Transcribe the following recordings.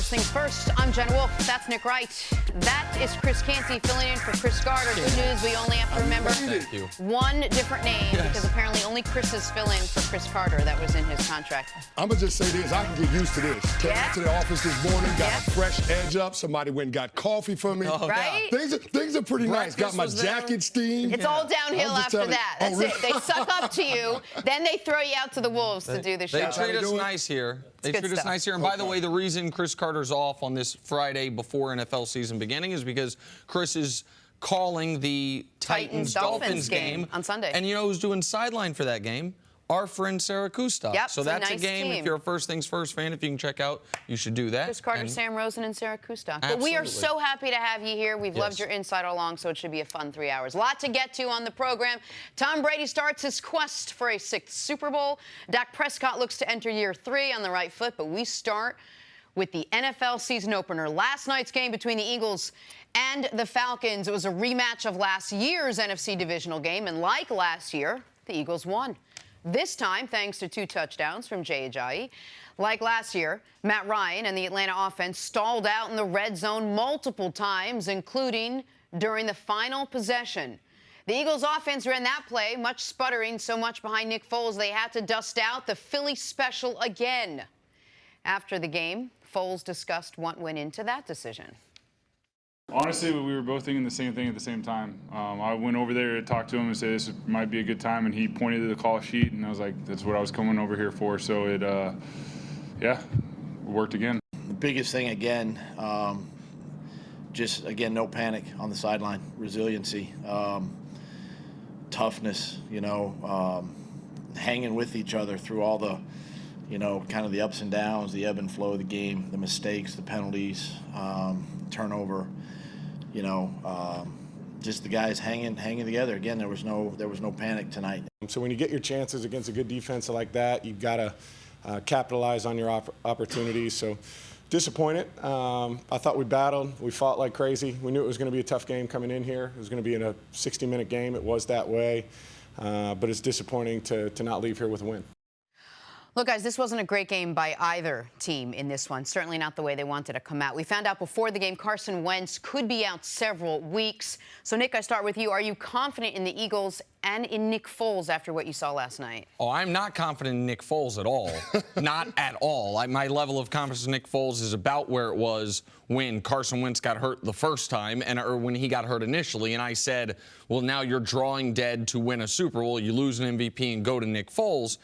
First things first, I'm Jenna Wolfe. That's Nick Wright. That is Cris filling in for Chris Carter. Good news, we only have to remember one different name because apparently only Chris is filling for Chris Carter. That was in his contract. I'm going to just say this. I can get used to this. Came to the office this morning, got a fresh edge up. Somebody went and got coffee for me. Right? Things are pretty nice. Got my jacket steamed. It's all downhill after that. That's it. They suck up to you, then they throw you out to the Wolves to do the show. They treat us nice here. They treat us nice here. And by the way, the reason Chris Carter's off on this Friday before NFL season beginning is because Chris is calling the Titans-Dolphins game on Sunday. And you know who's doing sideline for that game? Our friend Sarah Kustok. Yep, so that's nice a game. team. If you're a First Things First fan, if you can check out, you should do that. Chris Carter, Sam Rosen, and Sarah Kustok. But Absolutely. we are so happy to have you here. We've loved your insight all along, so it should be a fun 3 hours. A lot to get to on the program. Tom Brady starts his quest for a 6th Super Bowl. Dak Prescott looks to enter year 3 on the right foot, but we start with the NFL season opener. Last night's game between the Eagles and the Falcons. It was a rematch of last year's NFC divisional game, and like last year, the Eagles won. This time, thanks to 2 touchdowns from Jay Ajayi. Like last year, Matt Ryan and the Atlanta offense stalled out in the red zone multiple times, including during the final possession. The Eagles offense ran that play, much sputtering, so much behind Nick Foles, they had to dust out the Philly special again. After the game, Foles discussed what went into that decision. Honestly, we were both thinking the same thing at the same time. I went over there to talk to him and say this might be a good time, and he pointed to the call sheet, and I was like, that's what I was coming over here for. So it, worked again. The biggest thing again, just again, no panic on the sideline, resiliency, toughness, hanging with each other through all the, kind of the ups and downs, the ebb and flow of the game, the mistakes, the penalties, turnover. Just the guys hanging together. Again, there was no panic tonight. So when you get your chances against a good defense like that, you've got to capitalize on your opportunities. So disappointed. I thought we battled. We fought like crazy. We knew it was going to be a tough game coming in here. It was going to be in a 60-minute game. It was that way. But it's disappointing to not leave here with a win. Look, guys, this wasn't a great game by either team in this one. Certainly not the way they wanted to come out. We found out before the game Carson Wentz could be out several weeks. So, Nick, I start with you. Are you confident in the Eagles and in Nick Foles after what you saw last night? Oh, I'm not confident in Nick Foles at all. Not at all. My level of confidence in Nick Foles is about where it was when Carson Wentz got hurt the first time, or when he got hurt initially. And I said, well, now you're drawing dead to win a Super Bowl. You lose an MVP and go to Nick Foles.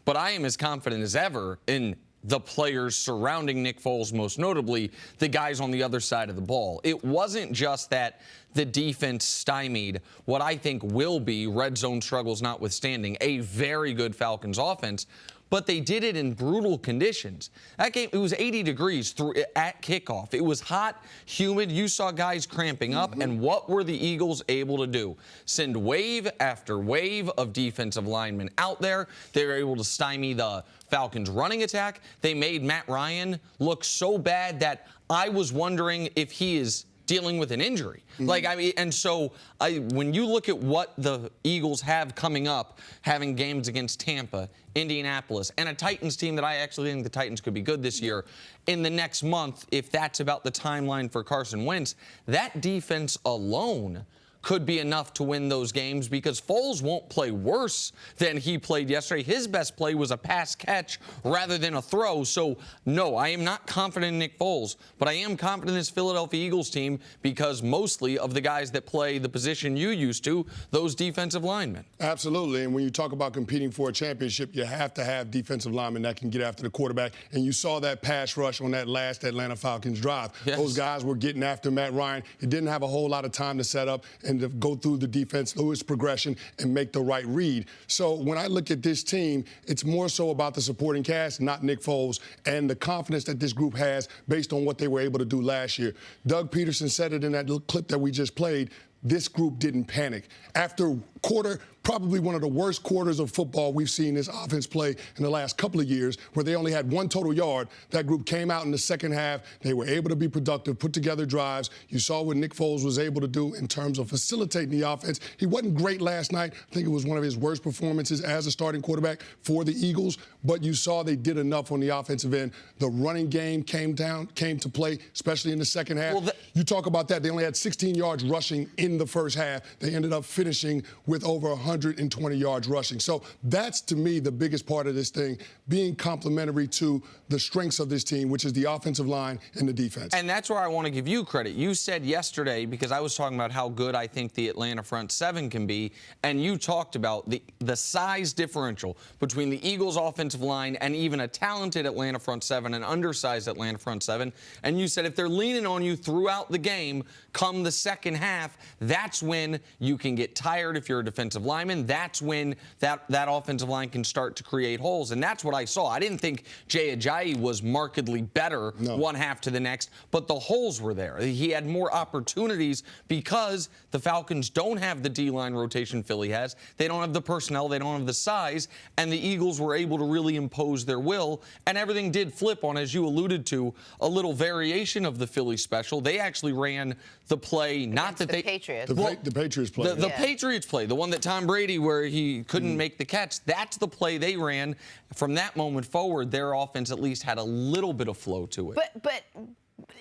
But I am as confident as ever in the players surrounding Nick Foles, most notably the guys on the other side of the ball. It wasn't just that the defense stymied what I think will be, red zone struggles notwithstanding, a very good Falcons offense, but they did it in brutal conditions. That game, it was 80 degrees at kickoff. It was hot, humid. You saw guys cramping up. And what were the Eagles able to do? Send wave after wave of defensive linemen out there. They were able to stymie the Falcons' running attack. They made Matt Ryan look so bad that I was wondering if he is dealing with an injury. When you look at what the Eagles have coming up, having games against Tampa, Indianapolis, and a Titans team that I actually think the Titans could be good this year, in the next month, if that's about the timeline for Carson Wentz, that defense alone could be enough to win those games because Foles won't play worse than he played yesterday. His best play was a pass catch rather than a throw. So, no, I am not confident in Nick Foles, but I am confident in this Philadelphia Eagles team because mostly of the guys that play the position you used to, those defensive linemen. Absolutely. And when you talk about competing for a championship, you have to have defensive linemen that can get after the quarterback. And you saw that pass rush on that last Atlanta Falcons drive. Yes. Those guys were getting after Matt Ryan. He didn't have a whole lot of time to set up and to go through the defense, through its progression, and make the right read. So when I look at this team, it's more so about the supporting cast, not Nick Foles, and the confidence that this group has based on what they were able to do last year. Doug Peterson said it in that little clip that we just played. This group didn't panic. After quarter, probably one of the worst quarters of football we've seen this offense play in the last couple of years, where they only had 1 total yard. That group came out in the second half. They were able to be productive, put together drives. You saw what Nick Foles was able to do in terms of facilitating the offense. He wasn't great last night. I think it was one of his worst performances as a starting quarterback for the Eagles, but you saw they did enough on the offensive end. The running game came to play, especially in the second half. Well, you talk about that. They only had 16 yards rushing in the first half. They ended up finishing with over 120 yards rushing. So that's, to me, the biggest part of this thing, being complementary to the strengths of this team, which is the offensive line and the defense. And that's where I want to give you credit. You said yesterday, because I was talking about how good I think the Atlanta front seven can be, and you talked about the size differential between the Eagles' offensive line and even a talented Atlanta front seven, an undersized Atlanta front seven. And you said if they're leaning on you throughout the game, come the second half, that's when you can get tired if you're a defensive lineman. That's when that offensive line can start to create holes. And that's what I saw. I didn't think Jay Ajayi was markedly better one half to the next, but the holes were there. He had more opportunities because the Falcons don't have the D-line rotation Philly has. They don't have the personnel. They don't have the size. And the Eagles were able to really impose their will. And everything did flip on, as you alluded to, a little variation of the Philly special. They actually ran the play, not that the Patriots. The Patriots play. The Patriots play, the one that Tom Brady, where he couldn't make the catch, that's the play they ran. From that moment forward, their offense at least had a little bit of flow to it. But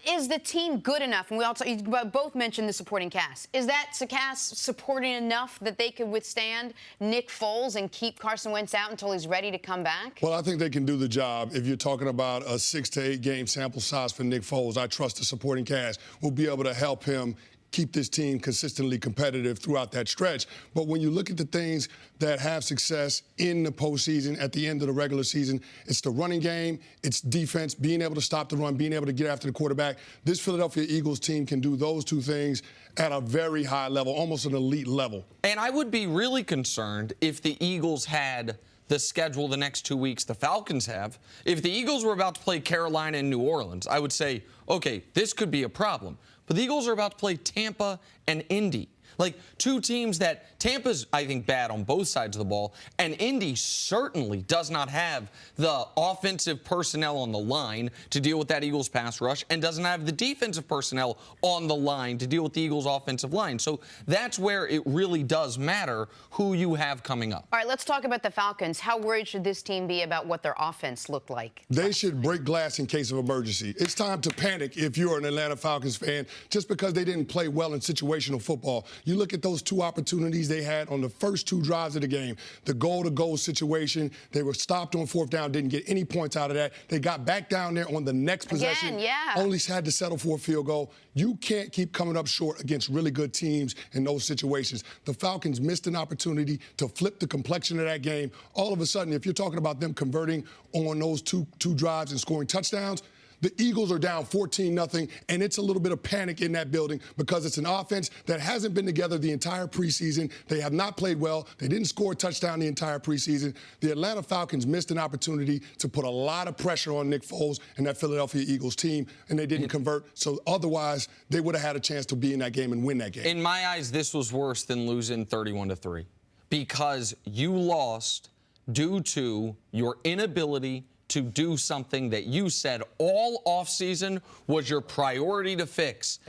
is the team good enough? And you both mentioned the supporting cast. Is that cast supporting enough that they could withstand Nick Foles and keep Carson Wentz out until he's ready to come back? Well, I think they can do the job. If you're talking about a 6 to 8 game sample size for Nick Foles, I trust the supporting cast will be able to help him keep this team consistently competitive throughout that stretch. But when you look at the things that have success in the postseason, at the end of the regular season, it's the running game, it's defense, being able to stop the run, being able to get after the quarterback. This Philadelphia Eagles team can do those two things at a very high level, almost an elite level. And I would be really concerned if the Eagles had the schedule the next 2 weeks the Falcons have. If the Eagles were about to play Carolina and New Orleans, I would say, okay, this could be a problem. But the Eagles are about to play Tampa and Indy. Like, two teams that Tampa's, I think, bad on both sides of the ball, and Indy certainly does not have the offensive personnel on the line to deal with that Eagles pass rush and doesn't have the defensive personnel on the line to deal with the Eagles offensive line. So that's where it really does matter who you have coming up. All right, let's talk about the Falcons. How worried should this team be about what their offense looked like? They should break glass in case of emergency. It's time to panic if you're an Atlanta Falcons fan, just because they didn't play well in situational football. You look at those 2 opportunities they had on the first 2 drives of the game, the goal-to-goal situation. They were stopped on 4th down, didn't get any points out of that. They got back down there on the next possession, only had to settle for a field goal. You can't keep coming up short against really good teams in those situations. The Falcons missed an opportunity to flip the complexion of that game. All of a sudden, if you're talking about them converting on those two drives and scoring touchdowns, the Eagles are down 14-0, and it's a little bit of panic in that building because it's an offense that hasn't been together the entire preseason. They have not played well. They didn't score a touchdown the entire preseason. The Atlanta Falcons missed an opportunity to put a lot of pressure on Nick Foles and that Philadelphia Eagles team, and they didn't convert. So otherwise, they would have had a chance to be in that game and win that game. In my eyes, this was worse than losing 31-3 because you lost due to your inability to do something that you said all offseason was your priority to fix.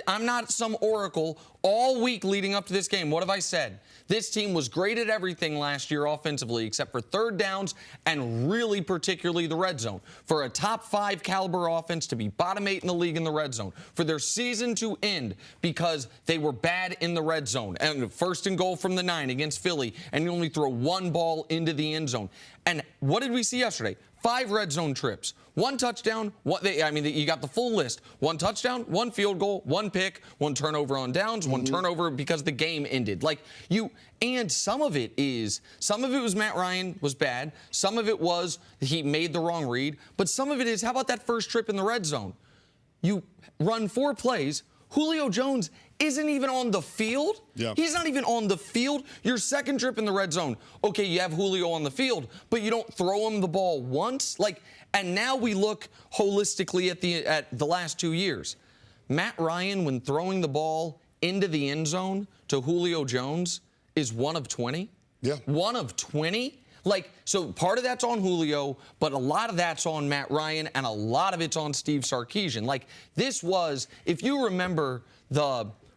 I'm not some oracle. All week leading up to this game, what have I said? This team was great at everything last year offensively except for 3rd downs and really particularly the red zone. For a top 5 caliber offense to be bottom 8 in the league in the red zone, for their season to end because they were bad in the red zone, and 1st and goal from the 9 against Philly, and you only throw 1 ball into the end zone. And what did we see yesterday? 5 red zone trips, 1 touchdown. You got the full list. 1 touchdown, 1 field goal, 1 pick, 1 turnover on downs, 1 turnover because the game ended. And some of it was Matt Ryan was bad. Some of it was he made the wrong read. But some of it is, how about that first trip in the red zone? You run 4 plays. Julio Jones isn't even on the field. Yeah. He's not even on the field. Your second trip in the red zone. Okay, you have Julio on the field, but you don't throw him the ball once. And now we look holistically at the last 2 years. Matt Ryan, when throwing the ball into the end zone to Julio Jones, is 1 of 20. Yeah. 1 of 20? Like, so part of that's on Julio, but a lot of that's on Matt Ryan, and a lot of it's on Steve Sarkisian. Like, this was, if you remember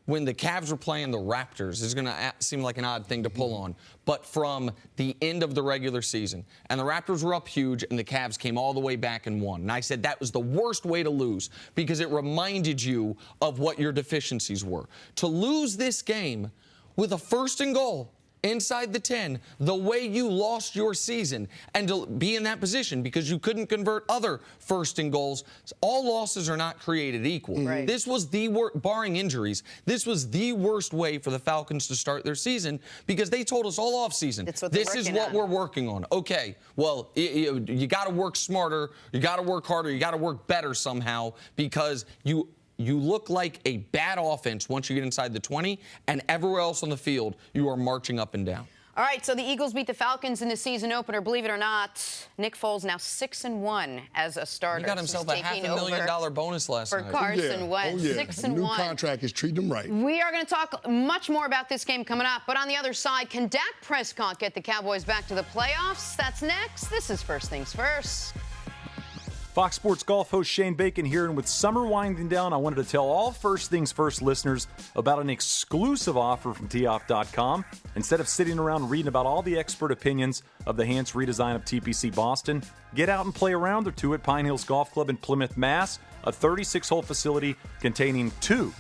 when the Cavs were playing the Raptors, it's going to seem like an odd thing to pull on, but from the end of the regular season, and the Raptors were up huge, and the Cavs came all the way back and won. And I said that was the worst way to lose because it reminded you of what your deficiencies were. To lose this game with a 1st and goal inside the 10, the way you lost your season, and to be in that position because you couldn't convert other 1st and goals. All losses are not created equal. Right. This was the worst, barring injuries, this was the worst way for the Falcons to start their season because they told us all offseason, this is what we're working on. Okay, well, you got to work smarter, you got to work harder, you got to work better somehow because you look like a bad offense once you get inside the 20, and everywhere else on the field, you are marching up and down. All right, so the Eagles beat the Falcons in the season opener. Believe it or not, Nick Foles now 6-1 as a starter. He got himself a $500,000 bonus last night. For Carson Wentz, 6-1. New contract is treating him right. We are going to talk much more about this game coming up. But on the other side, can Dak Prescott get the Cowboys back to the playoffs? That's next. This is First Things First. Fox Sports Golf host Shane Bacon here, and with summer winding down, I wanted to tell all First Things First listeners about an exclusive offer from teeoff.com. Instead of sitting around reading about all the expert opinions of the Hans redesign of TPC Boston, get out and play around the 2 at Pine Hills Golf Club in Plymouth, Mass., a 36-hole facility containing 2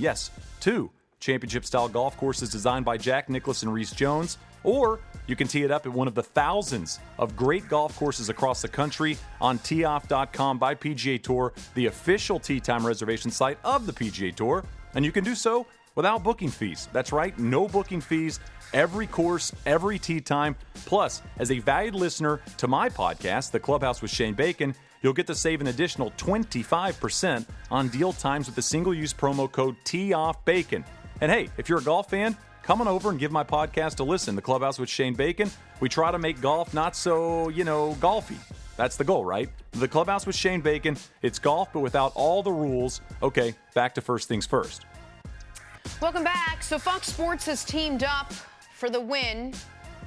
championship-style golf courses designed by Jack Nicklaus and Reese Jones. Or you can tee it up at one of the thousands of great golf courses across the country on teeoff.com by PGA Tour, the official tee time reservation site of the PGA Tour. And you can do so without booking fees. That's right, no booking fees, every course, every tee time. Plus, as a valued listener to my podcast, The Clubhouse with Shane Bacon, you'll get to save an additional 25% on deal times with the single-use promo code TEEOFFBACON. And hey, if you're a golf fan, come on over and give my podcast a listen, The Clubhouse with Shane Bacon. We try to make golf not so, golfy. That's the goal, right? The Clubhouse with Shane Bacon. It's golf, but without all the rules. Okay, back to First Things First. Welcome back. So Fox Sports has teamed up for the win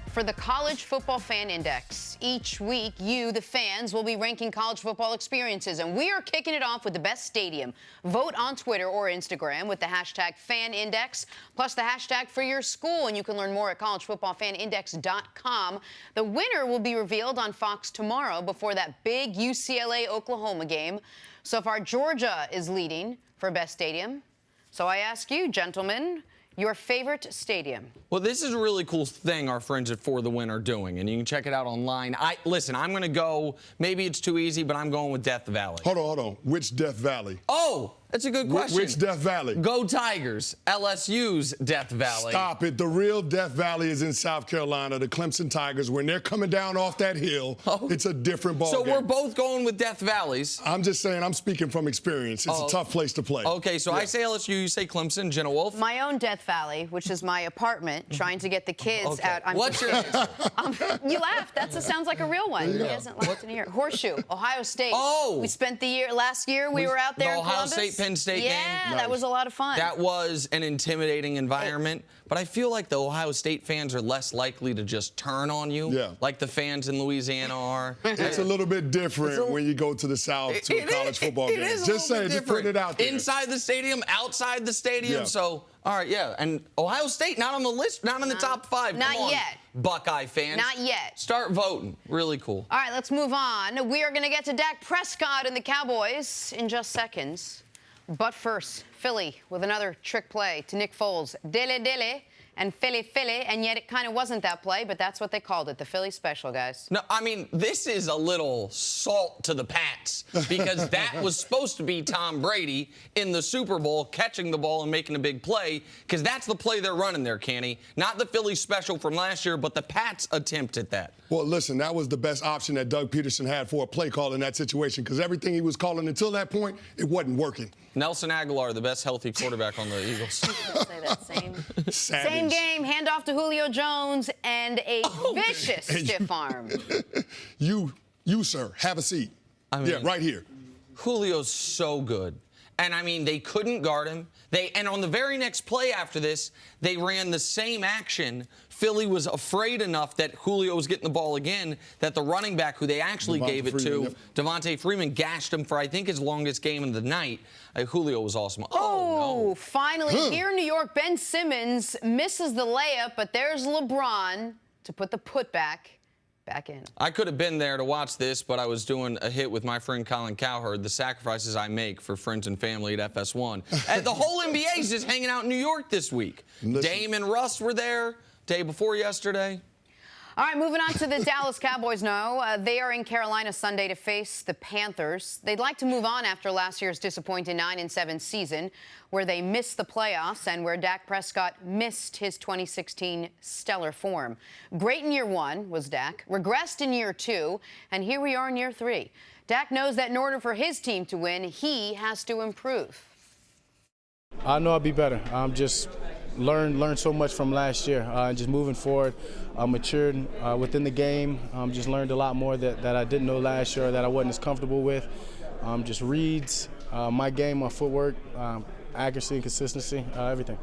for the College Football Fan Index. Each week, you, the fans, will be ranking college football experiences, and we are kicking it off with the best stadium. Vote on Twitter or Instagram with the hashtag FanIndex, plus the hashtag for your school, and you can learn more at collegefootballfanindex.com. The winner will be revealed on Fox tomorrow before that big UCLA-Oklahoma game. So far, Georgia is leading for best stadium. So I ask you, gentlemen, your favorite stadium? Well, this is a really cool thing our friends at For the Win are doing, and you can check it out online. Listen, I'm going to go, maybe it's too easy, but I'm going with Death Valley. Hold on. Which Death Valley? Oh, that's a good question. Which Death Valley? Go Tigers, LSU's Death Valley. Stop it. The real Death Valley is in South Carolina, the Clemson Tigers. When they're coming down off that hill, it's a different ball So game. we're both going with Death Valleys. I'm just saying, I'm speaking from experience. It's a tough place to play. Okay, so I say LSU, you say Clemson, Jenna Wolfe. My own Death Valley, which is my apartment, trying to get the kids out. What's your... You laughed. That sounds like a real one. He hasn't laughed in a year. Horseshoe, Ohio State. Oh! We spent last year, we were out there in Columbus. The Ohio State-Penn State game. Yeah, that was a lot of fun. That was an intimidating environment, but I feel like the Ohio State fans are less likely to just turn on you, like the fans in Louisiana are. It's a little bit different when you go to the South to a college football game. Just saying, just putting it out there. Inside the stadium, outside the stadium. So, all right, and Ohio State not on the list, not in the top 5. Not Come on, yet. Buckeye fans. Not yet. Start voting. Really cool. All right, let's move on. We are going to get to Dak Prescott and the Cowboys in just seconds. But first, Philly with another trick play to Nick Foles. Dele, and Philly, and yet it kind of wasn't that play, but that's what they called it, the Philly special, guys. No, I mean, this is a little salt to the Pats because that was supposed to be Tom Brady in the Super Bowl catching the ball and making a big play because that's the play they're running there, Kenny. Not the Philly special from last year, but the Pats attempt at that. Well, listen, that was the best option that Doug Peterson had for a play call in that situation because everything he was calling until that point, it wasn't working. Nelson Aguilar, the best healthy quarterback on the Eagles. Say that same game, handoff to Julio Jones, and a vicious stiff arm. You, sir, have a seat. I mean, right here. Julio's so good. And, I mean, they couldn't guard him. And on the very next play after this, they ran the same action. Philly was afraid enough that Julio was getting the ball again that the running back who they actually gave it to, Devontae Freeman, gashed him for, I think, his longest game of the night. Julio was awesome. Oh, no. Finally, here in New York, Ben Simmons misses the layup, but there's LeBron to put the putback back in. I could have been there to watch this, but I was doing a hit with my friend Colin Cowherd, the sacrifices I make for friends and family at FS1. And the whole NBA is just hanging out in New York this week. Dame and Russ were there day before yesterday. All right, moving on to the Dallas Cowboys now. They are in Carolina Sunday to face the Panthers. They'd like to move on after last year's disappointing 9-7 season, where they missed the playoffs and where Dak Prescott missed his 2016 stellar form. Great in year 1 was Dak, regressed in year 2, and here we are in year 3. Dak knows that in order for his team to win, he has to improve. I know I'll be better. Just learned so much from last year. Just moving forward, matured within the game. Just learned a lot more that I didn't know last year, or that I wasn't as comfortable with. Just reads, my game, my footwork, accuracy and consistency, everything.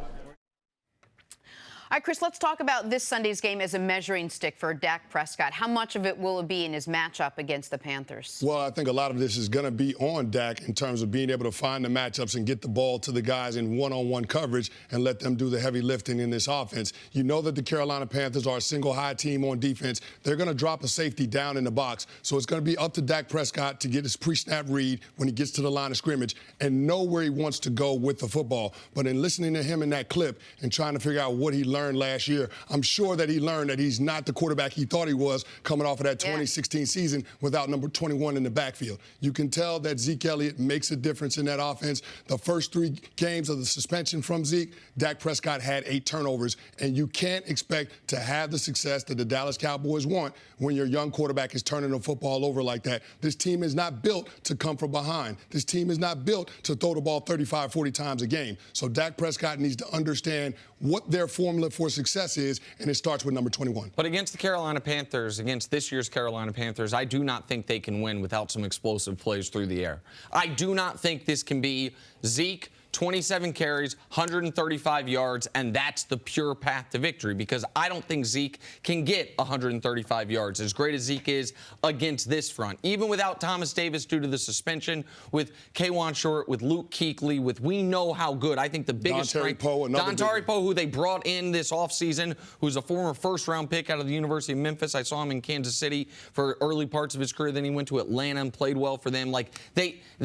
All right, Cris, let's talk about this Sunday's game as a measuring stick for Dak Prescott. How much of it will it be in his matchup against the Panthers? Well, I think a lot of this is going to be on Dak in terms of being able to find the matchups and get the ball to the guys in one-on-one coverage and let them do the heavy lifting in this offense. You know that the Carolina Panthers are a single high team on defense. They're going to drop a safety down in the box. So it's going to be up to Dak Prescott to get his pre-snap read when he gets to the line of scrimmage and know where he wants to go with the football. But in listening to him in that clip and trying to figure out what he learned last year, I'm sure that he learned that he's not the quarterback he thought he was coming off of that 2016 season without number 21 in the backfield. You can tell that Zeke Elliott makes a difference in that offense. The first 3 games of the suspension from Zeke, Dak Prescott had 8 turnovers, and you can't expect to have the success that the Dallas Cowboys want when your young quarterback is turning the football over like that. This team is not built to come from behind. This team is not built to throw the ball 35, 40 times a game. So Dak Prescott needs to understand what their formula for success is, and it starts with number 21. But against the Carolina Panthers, against this year's Carolina Panthers, I do not think they can win without some explosive plays through the air. I do not think this can be Zeke, 27 carries, 135 yards, and that's the pure path to victory, because I don't think Zeke can get 135 yards, as great as Zeke is against this front. Even without Thomas Davis due to the suspension, with K'Wan Short, with Luke Kuechly, with we know how good. I think the biggest strength, Dontari Poe, who they brought in this offseason, who's a former first-round pick out of the University of Memphis. I saw him in Kansas City for early parts of his career. Then he went to Atlanta and played well for them. Like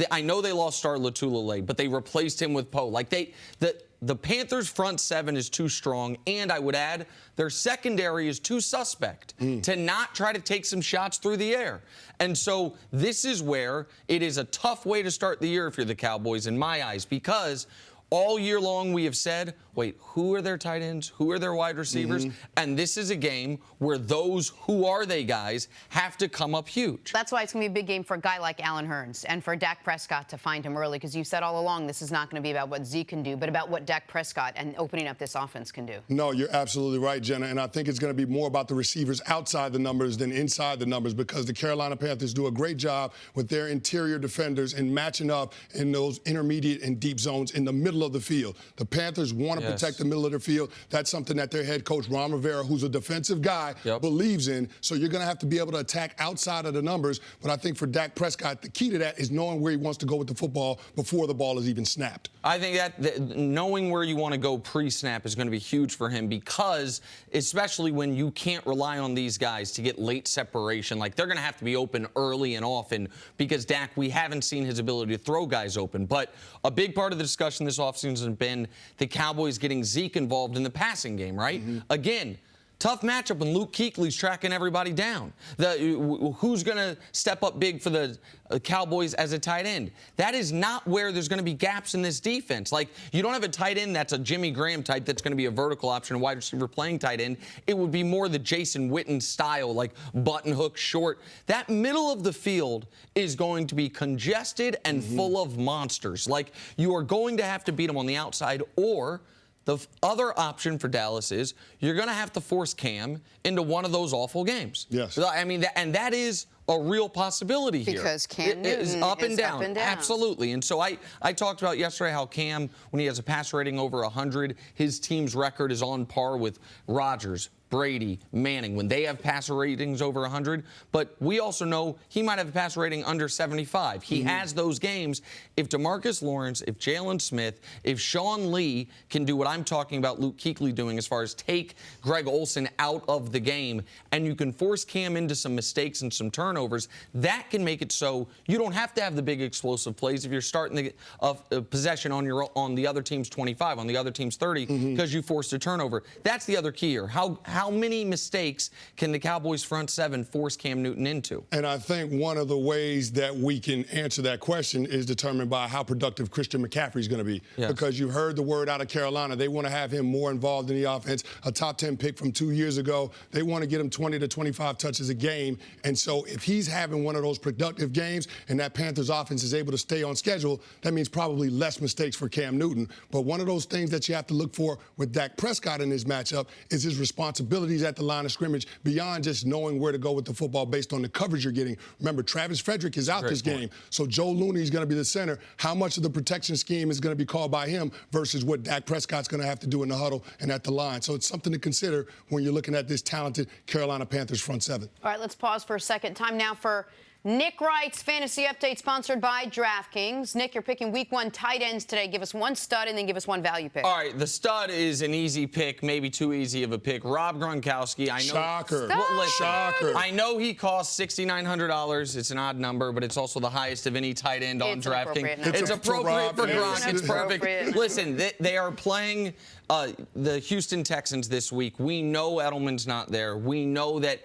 I know they lost Star Lotulelei, but they replaced him with Poe. Like the Panthers' front 7 is too strong, and I would add their secondary is too suspect to not try to take some shots through the air. And so this is where it is a tough way to start the year if you're the Cowboys, in my eyes, because all year long we have said, wait, who are their tight ends? Who are their wide receivers? And this is a game where those who are they guys have to come up huge. That's why it's going to be a big game for a guy like Allen Hurns and for Dak Prescott to find him early, because you said all along this is not going to be about what Zeke can do, but about what Dak Prescott and opening up this offense can do. No, you're absolutely right, Jenna, and I think it's going to be more about the receivers outside the numbers than inside the numbers, because the Carolina Panthers do a great job with their interior defenders and matching up in those intermediate and deep zones in the middle of the field. The Panthers want to protect the middle of the field. That's something that their head coach, Ron Rivera, who's a defensive guy, believes in. So you're going to have to be able to attack outside of the numbers. But I think for Dak Prescott, the key to that is knowing where he wants to go with the football before the ball is even snapped. I think that knowing where you want to go pre-snap is going to be huge for him, because especially when you can't rely on these guys to get late separation, like they're going to have to be open early and often, because Dak, we haven't seen his ability to throw guys open. But a big part of the discussion this offseason has been the Cowboys getting Zeke involved in the passing game, right? Again, tough matchup when Luke Kuechly's tracking everybody down. Who's going to step up big for the Cowboys as a tight end? That is not where there's going to be gaps in this defense. Like, you don't have a tight end that's a Jimmy Graham type that's going to be a vertical option, a wide receiver playing tight end. It would be more the Jason Witten style, like button hook short. That middle of the field is going to be congested and full of monsters. Like, you are going to have to beat them on the outside, or the other option for Dallas is you're going to have to force Cam into one of those awful games. Yes. I mean, that is a real possibility here. Because Cam Newton is up and down. Up and down. Absolutely. And so I talked about yesterday how Cam, when he has a passer rating over 100, his team's record is on par with Rodgers, Brady, Manning, when they have passer ratings over 100. But we also know he might have a passer rating under 75. He has those games. If DeMarcus Lawrence, if Jalen Smith, if Sean Lee can do what I'm talking about Luke Kuechly doing as far as take Greg Olsen out of the game, and you can force Cam into some mistakes and some turnovers, that can make it so you don't have to have the big explosive plays if you're starting the possession on the other team's 25, on the other team's 30, because you forced a turnover. That's the other key here. How many mistakes can the Cowboys front seven force Cam Newton into? And I think one of the ways that we can answer that question is determined by how productive Christian McCaffrey is going to be. Yes. Because you've heard the word out of Carolina. They want to have him more involved in the offense. A top 10 pick from 2 years ago. They want to get him 20 to 25 touches a game. And so if he's having one of those productive games and that Panthers offense is able to stay on schedule, that means probably less mistakes for Cam Newton. But one of those things that you have to look for with Dak Prescott in this matchup is his responsibility at the line of scrimmage beyond just knowing where to go with the football based on the coverage you're getting. Remember, Travis Frederick is out this game, so Joe Looney is going to be the center. How much of the protection scheme is going to be called by him versus what Dak Prescott's going to have to do in the huddle and at the line? So it's something to consider when you're looking at this talented Carolina Panthers front seven. All right, let's pause for a second. Time now for Nick Wright's Fantasy Update, sponsored by DraftKings. Nick, you're picking Week 1 tight ends today. Give us one stud and then give us one value pick. All right, the stud is an easy pick, maybe too easy of a pick. Rob Gronkowski. I know. Shocker. Shocker. I know he costs $6,900. It's an odd number, but it's also the highest of any tight end on DraftKings. It's appropriate for Gronk. It's perfect. Appropriate. Listen, they are playing the Houston Texans this week. We know Edelman's not there. We know that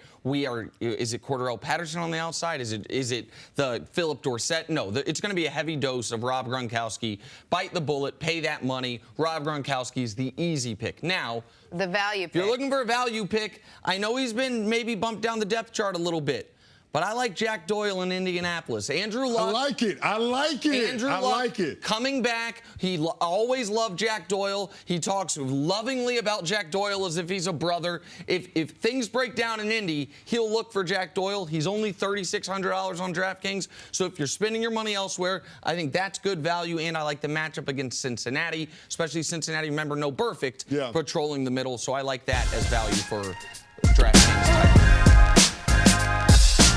is it Cordarrelle Patterson on the outside? Is it the Philip Dorsett? No, it's going to be a heavy dose of Rob Gronkowski. Bite the bullet, pay that money. Rob Gronkowski is the easy pick. Now, the value pick. If you're looking for a value pick, I know he's been maybe bumped down the depth chart a little bit. But I like Jack Doyle in Indianapolis. Andrew Luck. I like it. Andrew Luck, like it. Coming back. He always loved Jack Doyle. He talks lovingly about Jack Doyle as if he's a brother. If things break down in Indy, he'll look for Jack Doyle. He's only $3,600 on DraftKings. So if you're spending your money elsewhere, I think that's good value. And I like the matchup against Cincinnati, especially Cincinnati, remember, no perfect, patrolling the middle. So I like that as value for DraftKings.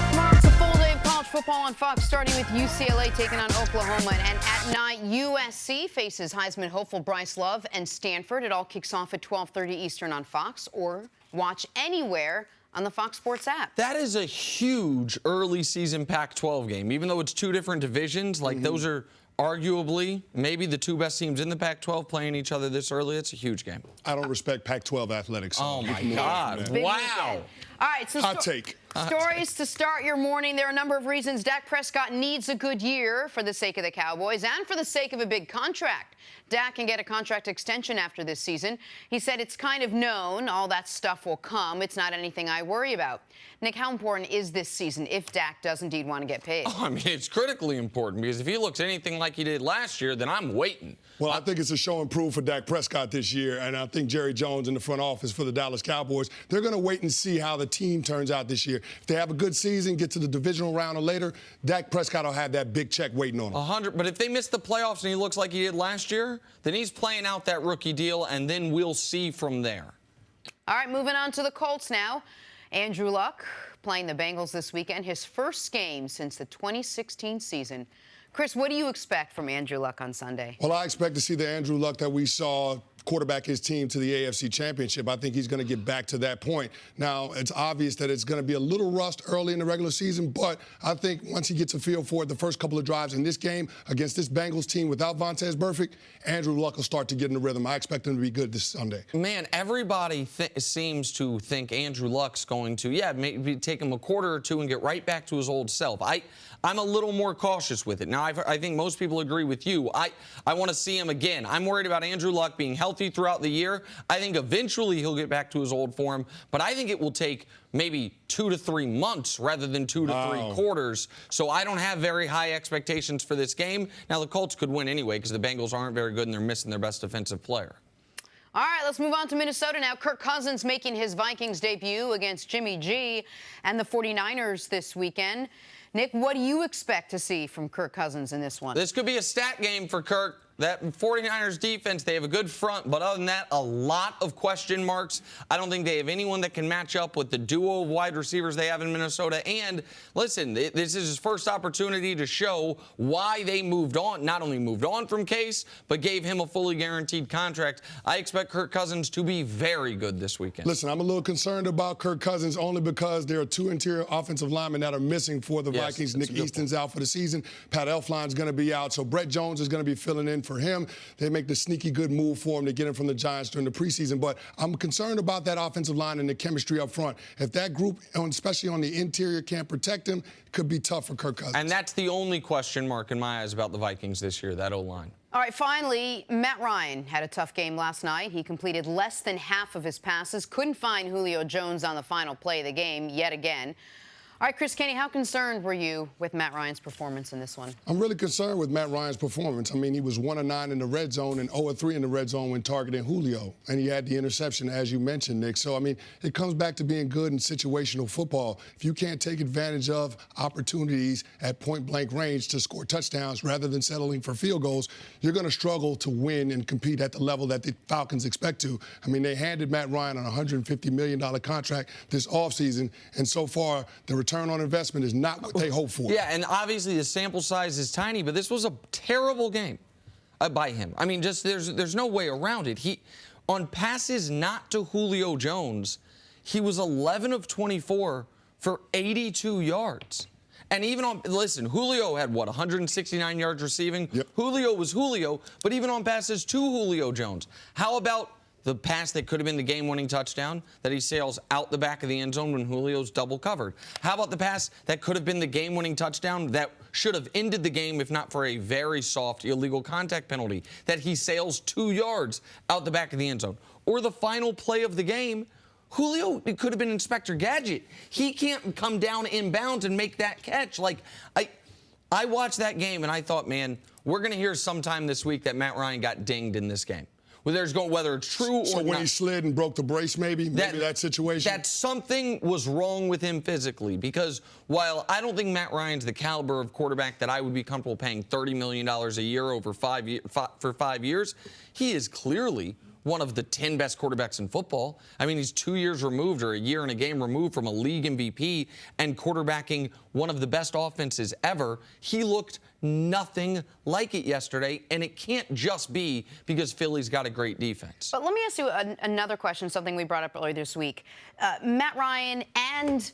Tomorrow's a full day of college football on Fox, starting with UCLA taking on Oklahoma. And at night, USC faces Heisman hopeful Bryce Love and Stanford. It all kicks off at 12:30 Eastern on Fox, or watch anywhere on the Fox Sports app. That is a huge early season Pac-12 game. Even though it's two different divisions, like those are arguably maybe the two best teams in the Pac-12 playing each other this early. It's a huge game. I don't respect Pac-12 athletics. So oh, my God. Wow. All right, so hot take. Stories to start your morning. There are a number of reasons Dak Prescott needs a good year for the sake of the Cowboys and for the sake of a big contract. Dak can get a contract extension after this season. He said it's kind of known. All that stuff will come. It's not anything I worry about. Nick, how important is this season if Dak does indeed want to get paid? Oh, I mean, it's critically important because if he looks anything like he did last year, then I'm waiting. Well, I think it's a show and prove for Dak Prescott this year, and I think Jerry Jones in the front office for the Dallas Cowboys, they're going to wait and see how the team turns out this year. If they have a good season, get to the divisional round or later, Dak Prescott will have that big check waiting on him. 100. But if they miss the playoffs and he looks like he did last year, then he's playing out that rookie deal, and then we'll see from there. All right, moving on to the Colts now. Andrew Luck playing the Bengals this weekend, his first game since the 2016 season. Chris, what do you expect from Andrew Luck on Sunday? Well, I expect to see the Andrew Luck that we saw quarterback his team to the AFC Championship. I think he's going to get back to that point. Now, it's obvious that it's going to be a little rust early in the regular season, but I think once he gets a feel for it, the first couple of drives in this game against this Bengals team without Vontaze Burfict, Andrew Luck will start to get in the rhythm. I expect him to be good this Sunday. Man, everybody seems to think Andrew Luck's going to, maybe take him a quarter or two and get right back to his old self. I'm a little more cautious with it. Now, I think most people agree with you. I want to see him again. I'm worried about Andrew Luck being healthy throughout the year. I think eventually he'll get back to his old form, but I think it will take maybe 2 to 3 months rather than 2 to 3 quarters. So I don't have very high expectations for this game. Now, the Colts could win anyway because the Bengals aren't very good and they're missing their best defensive player. All right, let's move on to Minnesota now. Kirk Cousins making his Vikings debut against Jimmy G and the 49ers this weekend. Nick, what do you expect to see from Kirk Cousins in this one? This could be a stat game for Kirk. That 49ers defense, they have a good front, but other than that, a lot of question marks. I don't think they have anyone that can match up with the duo of wide receivers they have in Minnesota. And listen, this is his first opportunity to show why they moved on, not only moved on from Case, but gave him a fully guaranteed contract. I expect Kirk Cousins to be very good this weekend. Listen, I'm a little concerned about Kirk Cousins only because there are two interior offensive linemen that are missing for the Vikings. Nick Easton's out for the season. Pat Elflein's going to be out. So Brett Jones is going to be filling in for him. They make the sneaky good move for him to get him from the Giants during the preseason. But I'm concerned about that offensive line and the chemistry up front. If that group, especially on the interior, can't protect him, it could be tough for Kirk Cousins. And that's the only question mark in my eyes about the Vikings this year, that O-line. All right, finally, Matt Ryan had a tough game last night. He completed less than half of his passes, couldn't find Julio Jones on the final play of the game yet again. All right, Chris Kenny, how concerned were you with Matt Ryan's performance in this one? I'm really concerned with Matt Ryan's performance. I mean, he was 1-9 in the red zone and 0-3 in the red zone when targeting Julio. And he had the interception, as you mentioned, Nick. So, I mean, it comes back to being good in situational football. If you can't take advantage of opportunities at point-blank range to score touchdowns rather than settling for field goals, you're going to struggle to win and compete at the level that the Falcons expect to. I mean, they handed Matt Ryan a $150 million contract this offseason, and so far, the return on investment is not what they hope for. Yeah, and obviously the sample size is tiny, but this was a terrible game by him. I mean, just there's no way around it. He, on passes not to Julio Jones, he was 11 of 24 for 82 yards. And even on, listen, Julio had, 169 yards receiving? Yep. Julio was Julio, but even on passes to Julio Jones. How about the pass that could have been the game-winning touchdown that he sails out the back of the end zone when Julio's double covered? How about the pass that could have been the game-winning touchdown that should have ended the game if not for a very soft illegal contact penalty that he sails 2 yards out the back of the end zone? Or the final play of the game, Julio, it could have been Inspector Gadget. He can't come down inbounds and make that catch. Like, I watched that game and I thought, man, we're going to hear sometime this week that Matt Ryan got dinged in this game. Whether it's true or not. So when he slid and broke the brace, maybe that situation? That something was wrong with him physically, because while I don't think Matt Ryan's the caliber of quarterback that I would be comfortable paying $30 million a year over for 5 years, he is clearly one of the 10 best quarterbacks in football. I mean, he's 2 years removed or a year and a game removed from a league MVP and quarterbacking one of the best offenses ever. He looked nothing like it yesterday, and it can't just be because Philly's got a great defense. But let me ask you another question, something we brought up earlier this week. Matt Ryan and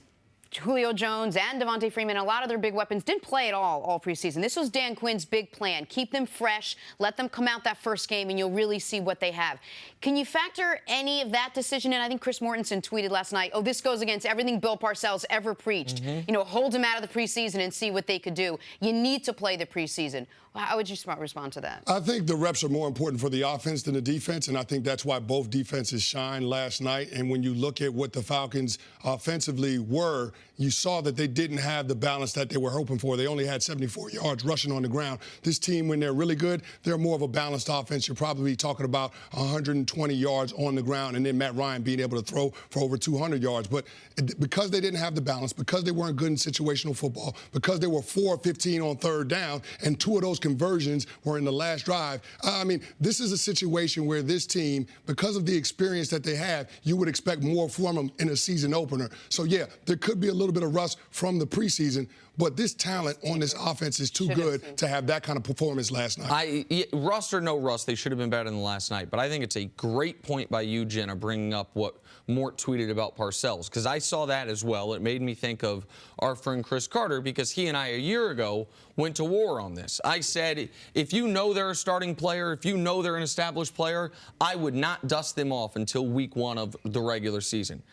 Julio Jones and Devontae Freeman, a lot of their big weapons, didn't play at all preseason. This was Dan Quinn's big plan. Keep them fresh, let them come out that first game, and you'll really see what they have. Can you factor any of that decision in? I think Chris Mortensen tweeted last night, oh, this goes against everything Bill Parcells ever preached. You know, hold them out of the preseason and see what they could do. You need to play the preseason. How would you respond to that? I think the reps are more important for the offense than the defense, and I think that's why both defenses shined last night. And when you look at what the Falcons offensively were, you saw that they didn't have the balance that they were hoping for. They only had 74 yards rushing on the ground. This team, when they're really good, they're more of a balanced offense. You're probably talking about 120 yards on the ground, and then Matt Ryan being able to throw for over 200 yards. But because they didn't have the balance, because they weren't good in situational football, because they were 4 of 15 on third down, and 2 of those conversions were in the last drive. I mean, this is a situation where this team, because of the experience that they have, you would expect more from them in a season opener. So, yeah, there could be a little bit of rust from the preseason, but this talent on this offense is too good to have that kind of performance last night. Rust or no rust, they should have been better than last night. But I think it's a great point by you, Jenna, bringing up what Mort tweeted about Parcells, because I saw that as well. It made me think of our friend Chris Carter, because he and I a year ago went to war on this. I said, if you know they're a starting player, if you know they're an established player, I would not dust them off until week 1 of the regular season.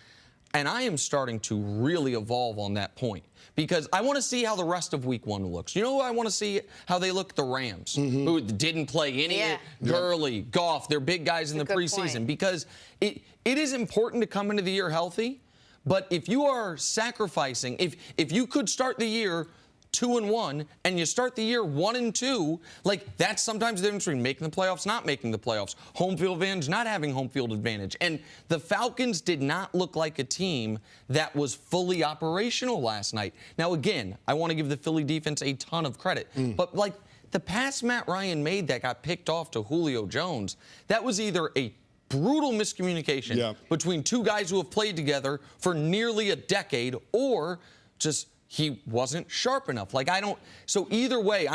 And I am starting to really evolve on that point, because I want to see how the rest of week 1 looks. You know who I want to see? How they look? The Rams, who didn't play any Gurley, Goff. They're big guys in the preseason, because it is important to come into the year healthy. But if you are sacrificing, if you could start the year 2-1 and you start the year 1-2, like that's sometimes the difference between making the playoffs, not making the playoffs, home field advantage, not having home field advantage. And the Falcons did not look like a team that was fully operational last night. Now, again, I want to give the Philly defense a ton of credit, but like the pass Matt Ryan made that got picked off to Julio Jones, that was either a brutal miscommunication between two guys who have played together for nearly a decade, or just he wasn't sharp enough. Like, so either way,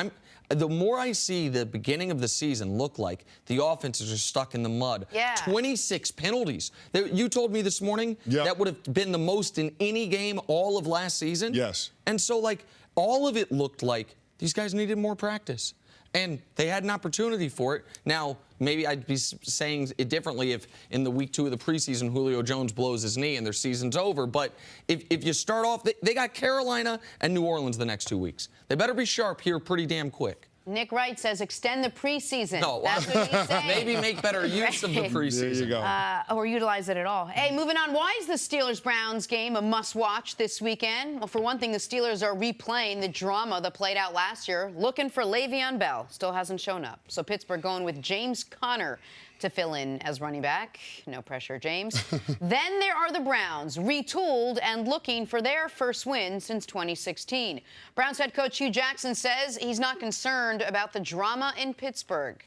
the more I see the beginning of the season look like the offenses are stuck in the mud. 26 penalties. You told me this morning that would have been the most in any game all of last season. Yes. And so, like, all of it looked like these guys needed more practice. And they had an opportunity for it. Now, maybe I'd be saying it differently if in the week 2 of the preseason Julio Jones blows his knee and their season's over. But if you start off, they got Carolina and New Orleans the next 2 weeks. They better be sharp here pretty damn quick. Nick Wright says extend the preseason. No, that's what he's saying. Maybe make better use of the preseason. There you go. Or utilize it at all. Hey, moving on. Why is the Steelers-Browns game a must-watch this weekend? Well, for one thing, the Steelers are replaying the drama that played out last year, looking for Le'Veon Bell. Still hasn't shown up. So Pittsburgh going with James Conner to fill in as running back. No pressure, James. Then there are the Browns, retooled and looking for their first win since 2016. Browns head coach Hugh Jackson says he's not concerned about the drama in Pittsburgh.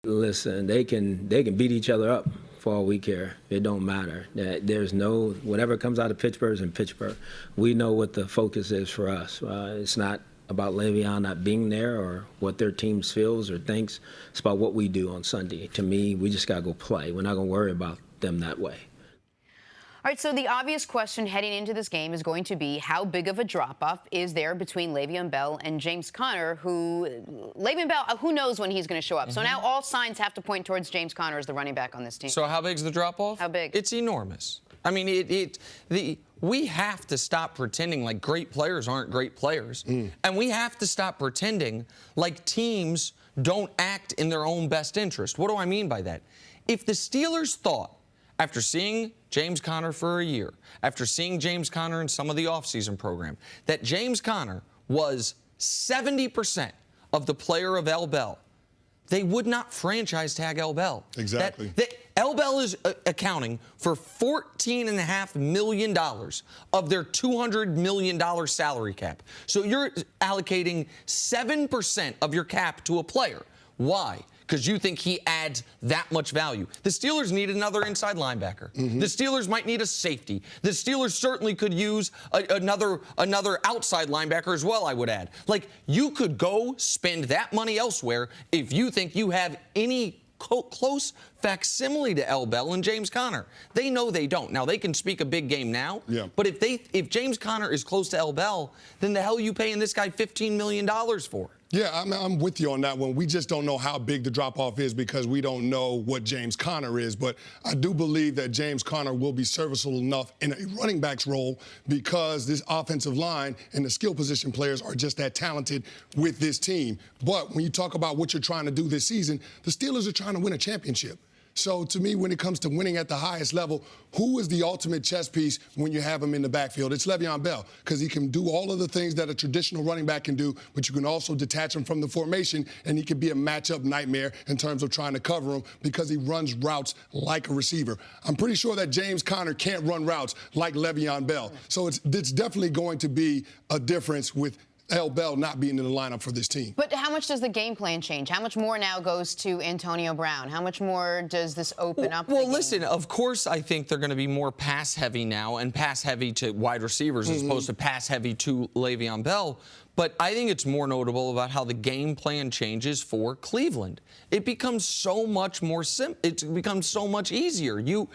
Listen, they can beat each other up for all we care. It don't matter. There's no, whatever comes out of Pittsburgh is in Pittsburgh. We know what the focus is for us. It's not about Le'Veon not being there or what their team feels or thinks. It's about what we do on Sunday. To me, we just got to go play. We're not going to worry about them that way. All right, so the obvious question heading into this game is going to be how big of a drop-off is there between Le'Veon Bell and James Conner, Le'Veon Bell, who knows when he's going to show up. So now all signs have to point towards James Conner as the running back on this team. So how big's the drop-off? How big? It's enormous. I mean, we have to stop pretending like great players aren't great players. And we have to stop pretending like teams don't act in their own best interest. What do I mean by that? If the Steelers thought, after seeing James Conner for a year, after seeing James Conner in some of the offseason program, that James Conner was 70% of the player of L. Bell, they would not franchise tag L. Bell. Exactly. L. Bell is accounting for $14.5 million of their $200 million salary cap. So you're allocating 7% of your cap to a player. Why? Because you think he adds that much value. The Steelers need another inside linebacker. The Steelers might need a safety. The Steelers certainly could use another outside linebacker as well, I would add. Like, you could go spend that money elsewhere if you think you have any close facsimile to L. Bell and James Conner. They know they don't. Now, they can speak a big game now, but if James Conner is close to L. Bell, then the hell are you paying this guy $15 million for? Yeah, I'm with you on that one. We just don't know how big the drop-off is because we don't know what James Conner is. But I do believe that James Conner will be serviceable enough in a running back's role because this offensive line and the skill position players are just that talented with this team. But when you talk about what you're trying to do this season, the Steelers are trying to win a championship. So to me, when it comes to winning at the highest level, who is the ultimate chess piece when you have him in the backfield? It's Le'Veon Bell, because he can do all of the things that a traditional running back can do, but you can also detach him from the formation, and he can be a matchup nightmare in terms of trying to cover him because he runs routes like a receiver. I'm pretty sure that James Conner can't run routes like Le'Veon Bell. So it's definitely going to be a difference with L. Bell not being in the lineup for this team. But how much does the game plan change? How much more now goes to Antonio Brown? How much more does this open up? Well, listen, of course I think they're going to be more pass-heavy now and pass-heavy to wide receivers as opposed to pass-heavy to Le'Veon Bell. But I think it's more notable about how the game plan changes for Cleveland. It becomes so much more simple. It becomes so much easier. With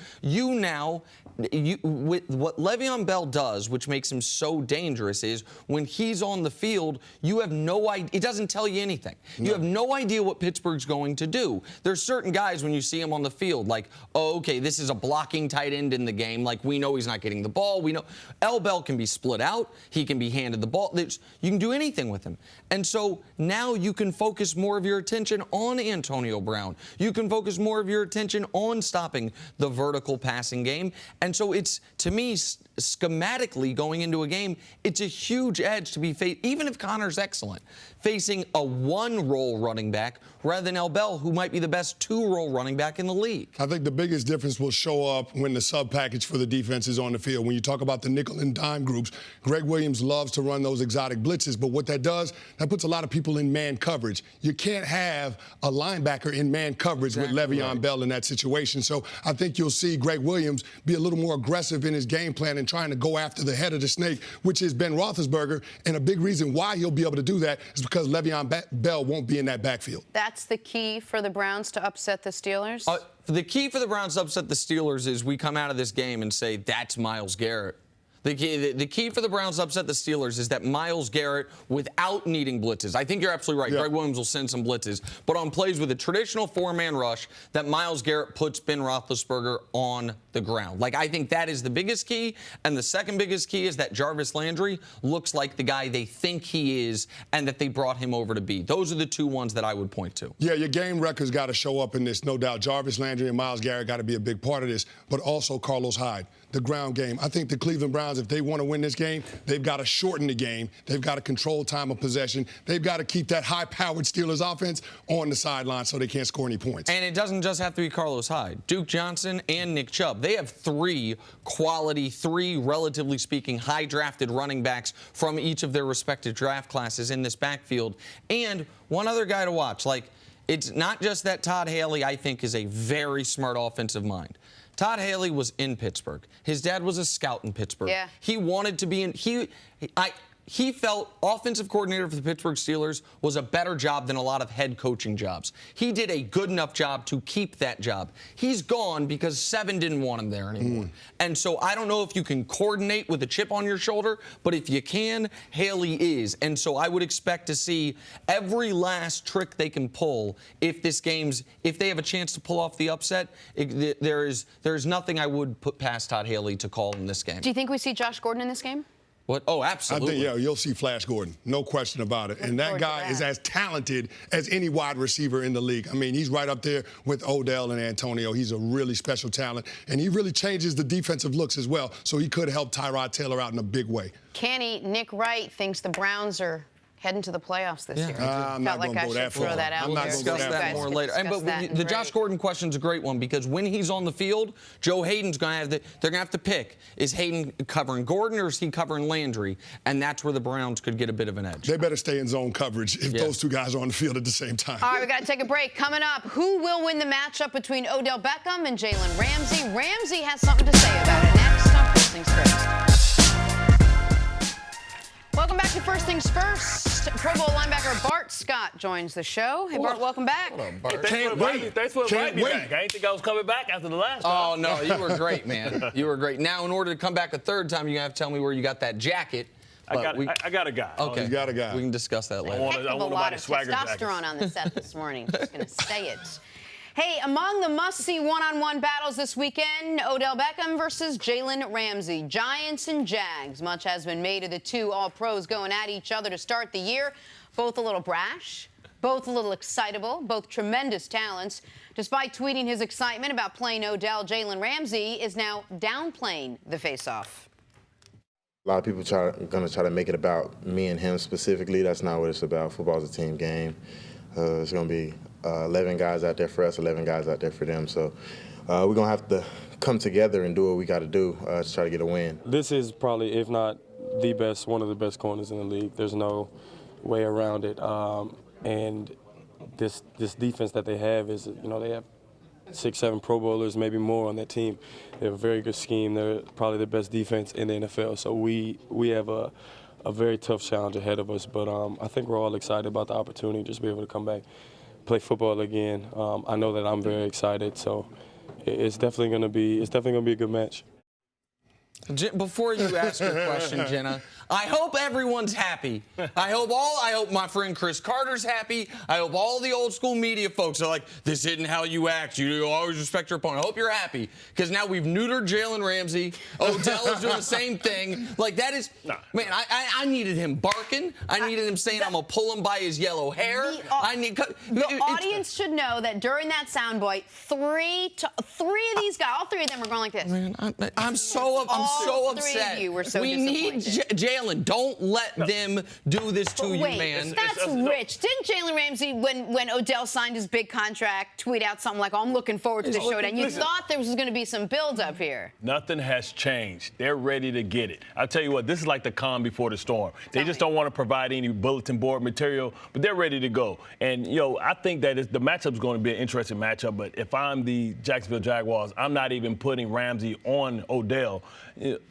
what Le'Veon Bell does, which makes him so dangerous, is when he's on the field, you have no idea. It doesn't tell you anything. No. You have no idea what Pittsburgh's going to do. There's certain guys when you see him on the field, like, oh, okay, this is a blocking tight end in the game. Like, we know he's not getting the ball. We know L. Bell can be split out. He can be handed the ball. You can do anything with him. And so now you can focus more of your attention on Antonio Brown. You can focus more of your attention on stopping the vertical passing game. And so it's, to me, schematically going into a game, it's a huge edge to be even if Connor's excellent, facing a one-role running back rather than Bell, who might be the best two-role running back in the league. I think the biggest difference will show up when the sub-package for the defense is on the field. When you talk about the nickel and dime groups, Greg Williams loves to run those exotic blitzes, but what that does, that puts a lot of people in man coverage. You can't have a linebacker in man coverage with Le'Veon Bell in that situation. So I think you'll see Greg Williams be a little more aggressive in his game plan and trying to go after the head of the snake, which is Ben Roethlisberger. And a big reason why he'll be able to do that is because Le'Veon Bell won't be in that backfield. That's the key for the Browns to upset the Steelers? The key for the Browns to upset the Steelers is we come out of this game and say, that's Myles Garrett. The key for the Browns to upset the Steelers is that Myles Garrett, without needing blitzes, I think you're absolutely right. Greg Williams will send some blitzes, but on plays with a traditional four-man rush, that Myles Garrett puts Ben Roethlisberger on the ground. Like, I think that is the biggest key, and the second biggest key is that Jarvis Landry looks like the guy they think he is and that they brought him over to be. Those are the two ones that I would point to. Yeah, your game record's got to show up in this, no doubt. Jarvis Landry and Myles Garrett got to be a big part of this, but also Carlos Hyde, the ground game. I think the Cleveland Browns, if they want to win this game, they've got to shorten the game. They've got to control time of possession. They've got to keep that high-powered Steelers offense on the sideline so they can't score any points. And it doesn't just have to be Carlos Hyde. Duke Johnson and Nick Chubb. They have three quality, relatively speaking, high-drafted running backs from each of their respective draft classes in this backfield. And one other guy to watch. Like, it's not just that Todd Haley, I think, is a very smart offensive mind. Todd Haley was in Pittsburgh. His dad was a scout in Pittsburgh. Yeah. He wanted to be in. He felt offensive coordinator for the Pittsburgh Steelers was a better job than a lot of head coaching jobs. He did a good enough job to keep that job. He's gone because Seven didn't want him there anymore. And so I don't know if you can coordinate with a chip on your shoulder, but if you can, Haley is. And so I would expect to see every last trick they can pull if they have a chance to pull off the upset. There is nothing I would put past Todd Haley to call in this game. Do you think we see Josh Gordon in this game? What? Oh, absolutely. I think, you'll see Flash Gordon. No question about it. And that guy is as talented as any wide receiver in the league. I mean, he's right up there with Odell and Antonio. He's a really special talent. And he really changes the defensive looks as well. So he could help Tyrod Taylor out in a big way. Kenny, Nick Wright thinks the Browns are heading to the playoffs this year. I'm not going to go that far. Throw that out We'll discuss that more later. But the Josh Gordon question is a great one because when he's on the field, Joe Hayden's going to have they're going to have to pick. Is Hayden covering Gordon or is he covering Landry? And that's where the Browns could get a bit of an edge. They better stay in zone coverage if those two guys are on the field at the same time. All right, we got to take a break. Coming up, who will win the matchup between Odell Beckham and Jalen Ramsey? Ramsey has something to say about it next on First Things First. Welcome back to First Things First. Pro Bowl linebacker Bart Scott joins the show. Hey, Bart, welcome back. Thanks for inviting me back. I didn't think I was coming back after the last time. Oh, no, you were great, man. You were great. Now, in order to come back a third time, you're going to have to tell me where you got that jacket. I got a guy. Okay. You got a guy. We can discuss that later. I want a lot of testosterone on the set this morning. Just going to say it. Hey, among the must-see one-on-one battles this weekend, Odell Beckham versus Jalen Ramsey. Giants and Jags. Much has been made of the two All-Pros going at each other to start the year. Both a little brash, both a little excitable, both tremendous talents. Despite tweeting his excitement about playing Odell, Jalen Ramsey is now downplaying the face-off. A lot of people going to try to make it about me and him specifically. That's not what it's about. Football's a team game. It's going to be 11 guys out there for us, 11 guys out there for them. So we're going to have to come together and do what we got to do to try to get a win. This is probably, if not the best, one of the best corners in the league. There's no way around it. And this defense that they have is, they have 6, 7 Pro Bowlers, maybe more on that team. They have a very good scheme. They're probably the best defense in the NFL. So we have a very tough challenge ahead of us. But I think we're all excited about the opportunity just to be able to come back, play football again. I know that I'm very excited. So it's definitely going to be a good match. Before you ask your question, Jenna, I hope everyone's happy. I hope my friend Chris Carter's happy. I hope all the old school media folks are like, this isn't how you act. You always respect your opponent. I hope you're happy because now we've neutered Jalen Ramsey. Odell is doing the same thing. Like that is, man. I needed him barking. I needed him saying I'm gonna pull him by his yellow hair. The audience should know that during that soundbite, three of these guys, all three of them were going like this. Man, I'm so upset. Three of you were so we need Jalen. Don't let them do this to you, man. That's rich. Didn't Jalen Ramsey, when Odell signed his big contract, tweet out something like, "Oh, I'm looking forward to the showdown"? You thought there was going to be some build-up here. Nothing has changed. They're ready to get it. I'll tell you what, this is like the calm before the storm. They just don't want to provide any bulletin board material, but they're ready to go. And, I think that the matchup's going to be an interesting matchup, but if I'm the Jacksonville Jaguars, I'm not even putting Ramsey on Odell.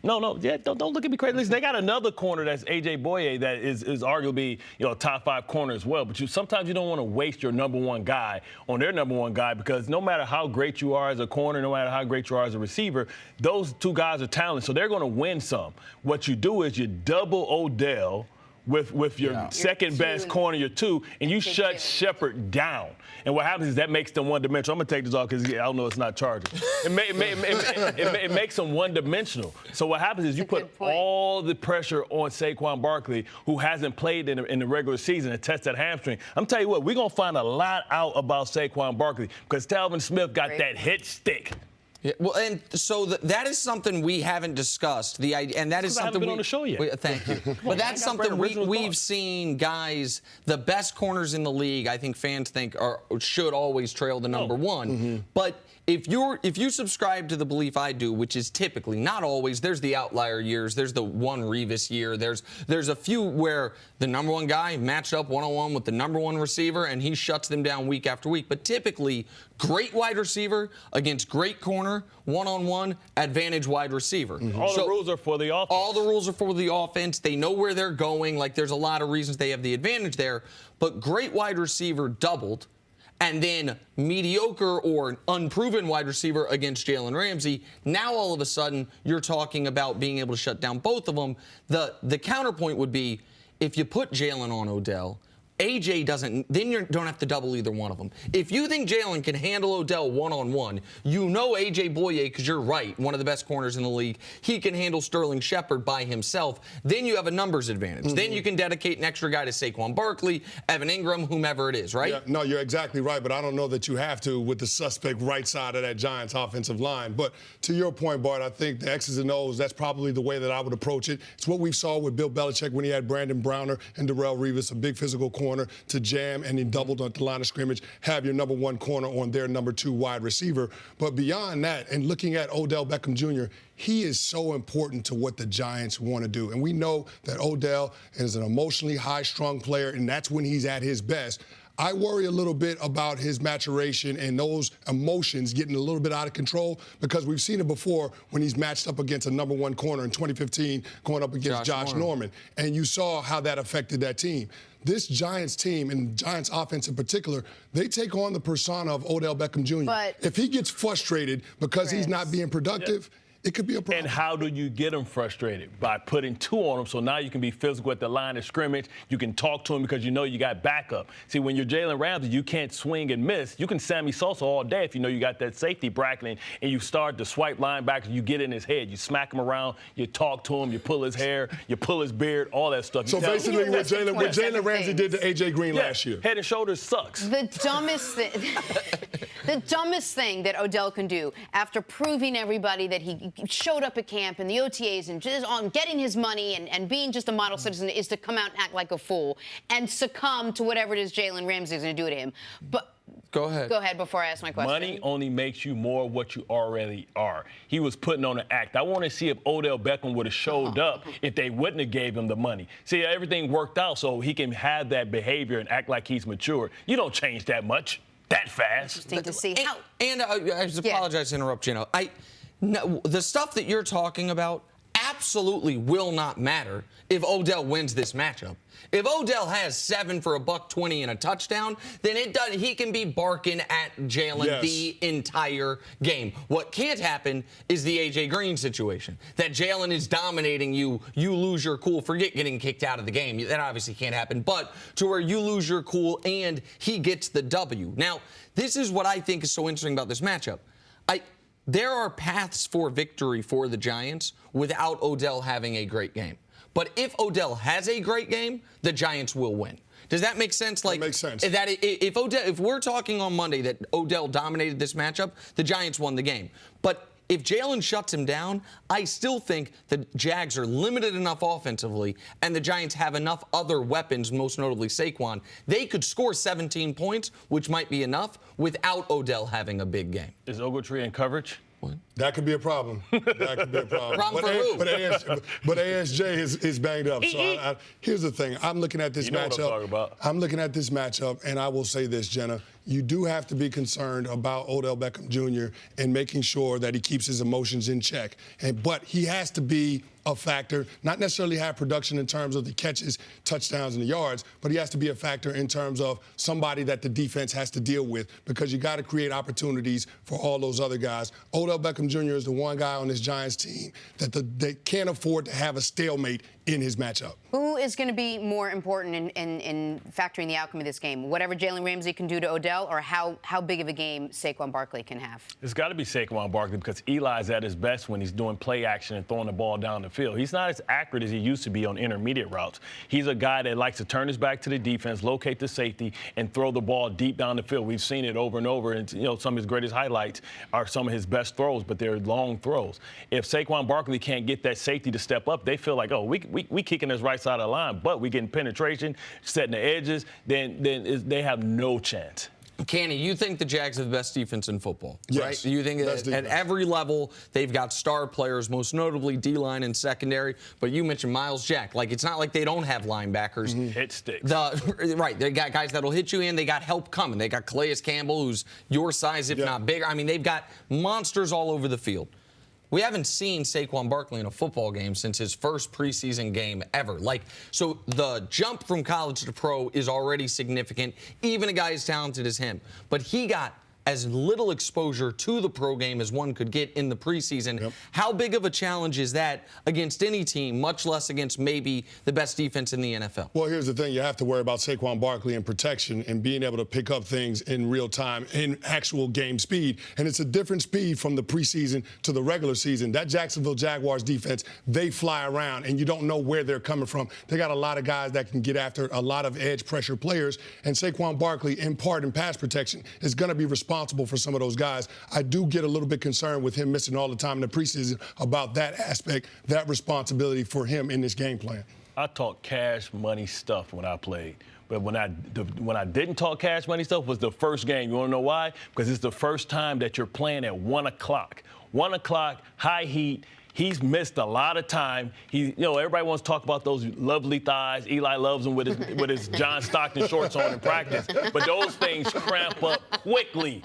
Don't look at me crazy. Listen, they got another corner that's A.J. Boye that is arguably, a top 5 corner as well. But sometimes you don't want to waste your number one guy on their number one guy because no matter how great you are as a corner, no matter how great you are as a receiver, those two guys are talented, so they're going to win some. What you do is you double Odell with your second best corner, your 2, and you shut Shepard down. And what happens is that makes them one-dimensional. I'm going to take this off because I don't know it's not charging. It makes them one-dimensional. So what happens is you put all the pressure on Saquon Barkley, who hasn't played in the regular season and test that hamstring. I'm telling you what, we're going to find a lot out about Saquon Barkley because Talvin Smith got that hit stick. Yeah, well, and so that is something we haven't discued. The idea, and that is something I haven't been on the show yet. Thank you. But that's something we've seen guys, the best corners in the league. I think fans think should always trail the number one. Mm-hmm. But if you subscribe to the belief I do, which is typically not always, there's the outlier years. There's the one Revis year. There's a few where the number one guy matched up one-on-one with the number one receiver, and he shuts them down week after week. But typically, great wide receiver against great corner, one-on-one, advantage wide receiver. Mm-hmm. All the rules are for the offense. All the rules are for the offense. They know where they're going. Like, there's a lot of reasons they have the advantage there. But great wide receiver doubled, and then mediocre or unproven wide receiver against Jalen Ramsey. Now, all of a sudden, you're talking about being able to shut down both of them. The counterpoint would be, if you put Jalen on Odell, AJ doesn't, then you don't have to double either one of them. If you think Jalen can handle Odell one-on-one, you know AJ Boye, because you're right, one of the best corners in the league, he can handle Sterling Shepard by himself. Then you have a numbers advantage. Mm-hmm. Then you can dedicate an extra guy to Saquon Barkley, Evan Ingram, whomever it is, right? Yeah, no, you're exactly right, but I don't know that you have to with the suspect right side of that Giants offensive line. But to your point, Bart, I think the X's and O's, that's probably the way that I would approach it. It's what we saw with Bill Belichick when he had Brandon Browner and Darrelle Revis, a big physical corner to jam, and he doubled at the line of scrimmage, have your number one corner on their number 2 wide receiver. But beyond that, and looking at Odell Beckham Jr., he is so important to what the Giants want to do. And we know that Odell is an emotionally high-strung player, and that's when he's at his best. I worry a little bit about his maturation and those emotions getting a little bit out of control, because we've seen it before when he's matched up against a number 1 corner in 2015 going up against Josh Norman. And you saw how that affected that team. This Giants team, and Giants offense in particular, they take on the persona of Odell Beckham Jr. But if he gets frustrated because he's not being productive, it could be a problem. And how do you get him frustrated? By putting 2 on him, so now you can be physical at the line of scrimmage. You can talk to him because you know you got backup. See, when you're Jalen Ramsey, you can't swing and miss. You can Sammy Sosa all day if you know you got that safety bracketing, and you start to swipe linebackers, you get in his head, you smack him around, you talk to him, you pull his hair, you pull his beard, all that stuff. So basically what Jalen Ramsey did to A.J. Green last year. Head and shoulders sucks. The dumbest thing that Odell can do, after proving everybody that he showed up at camp and the OTAs and just on getting his money and being just a model citizen, is to come out and act like a fool and succumb to whatever it is Jalen Ramsey is going to do to him. But Go ahead. Go ahead before I ask my question. Money only makes you more of what you already are. He was putting on an act. I want to see if Odell Beckham would have showed up if they wouldn't have gave him the money. See, everything worked out so he can have that behavior and act like he's mature. You don't change that much that fast. Interesting to see how. And I just apologize to interrupt, Gino. No, the stuff that you're talking about, absolutely will not matter if Odell wins this matchup. If Odell has 7 for $120 and a touchdown, then he can be barking at Jalen the entire game. What can't happen is the A.J. Green situation. That Jalen is dominating you lose your cool, forget getting kicked out of the game. That obviously can't happen. But to where you lose your cool and he gets the W. Now, this is what I think is so interesting about this matchup. There are paths for victory for the Giants without Odell having a great game. But if Odell has a great game, the Giants will win. Does that make sense? That makes sense. If we're talking on Monday that Odell dominated this matchup, the Giants won the game. But if Jalen shuts him down, I still think the Jags are limited enough offensively and the Giants have enough other weapons, most notably Saquon. They could score 17 points, which might be enough, without Odell having a big game. Is Ogletree in coverage? What? That could be a problem. That could be a problem. Problem for who? But ASJ is banged up. So here's the thing. I'm looking at this matchup. What I'm talking about. I'm looking at this matchup, and I will say this, Jenna. You do have to be concerned about Odell Beckham Jr. and making sure that he keeps his emotions in check. But he has to be a factor, not necessarily have production in terms of the catches, touchdowns, and the yards, but he has to be a factor in terms of somebody that the defense has to deal with because you got to create opportunities for all those other guys. Odell Beckham Jr. is the one guy on this Giants team that they can't afford to have a stalemate in his matchup. Who is going to be more important in factoring the outcome of this game? Whatever Jalen Ramsey can do to Odell, or how big of a game Saquon Barkley can have? It's got to be Saquon Barkley because Eli's at his best when he's doing play action and throwing the ball down the field. He's not as accurate as he used to be on intermediate routes. He's a guy that likes to turn his back to the defense, locate the safety, and throw the ball deep down the field. We've seen it over and over, and some of his greatest highlights are some of his best throws, but they're long throws. If Saquon Barkley can't get that safety to step up, they feel like, oh, we kicking this right side of the line, but we getting penetration, setting the edges, then they have no chance. Canny, you think the Jags have the best defense in football, yes, right? You think at every level they've got star players, most notably D-line and secondary, but you mentioned Miles Jack. Like, it's not like they don't have linebackers. Hit sticks. Right, they got guys that'll hit you, and they got help coming. They got Calais Campbell, who's your size, if not bigger. I mean, they've got monsters all over the field. We haven't seen Saquon Barkley in a football game since his first preseason game ever. So the jump from college to pro is already significant, even a guy as talented as him. But he got as little exposure to the pro game as one could get in the preseason. Yep. How big of a challenge is that against any team, much less against maybe the best defense in the NFL? Well, here's the thing. You have to worry about Saquon Barkley and protection and being able to pick up things in real time, in actual game speed. And it's a different speed from the preseason to the regular season. That Jacksonville Jaguars defense, they fly around, and you don't know where they're coming from. They got a lot of guys that can get after a lot of edge pressure players. And Saquon Barkley, in part in pass protection, is going to be responsible for some of those guys. I do get a little bit concerned with him missing all the time in the preseason about that aspect, that responsibility for him in this game plan. I talked cash money stuff when I played. But when I didn't talk cash money stuff was the first game. You want to know why? Because it's the first time that you're playing at 1 o'clock. 1 o'clock, high heat. He's missed a lot of time. Everybody wants to talk about those lovely thighs. Eli loves them with his John Stockton shorts on in practice. But those things cramp up quickly.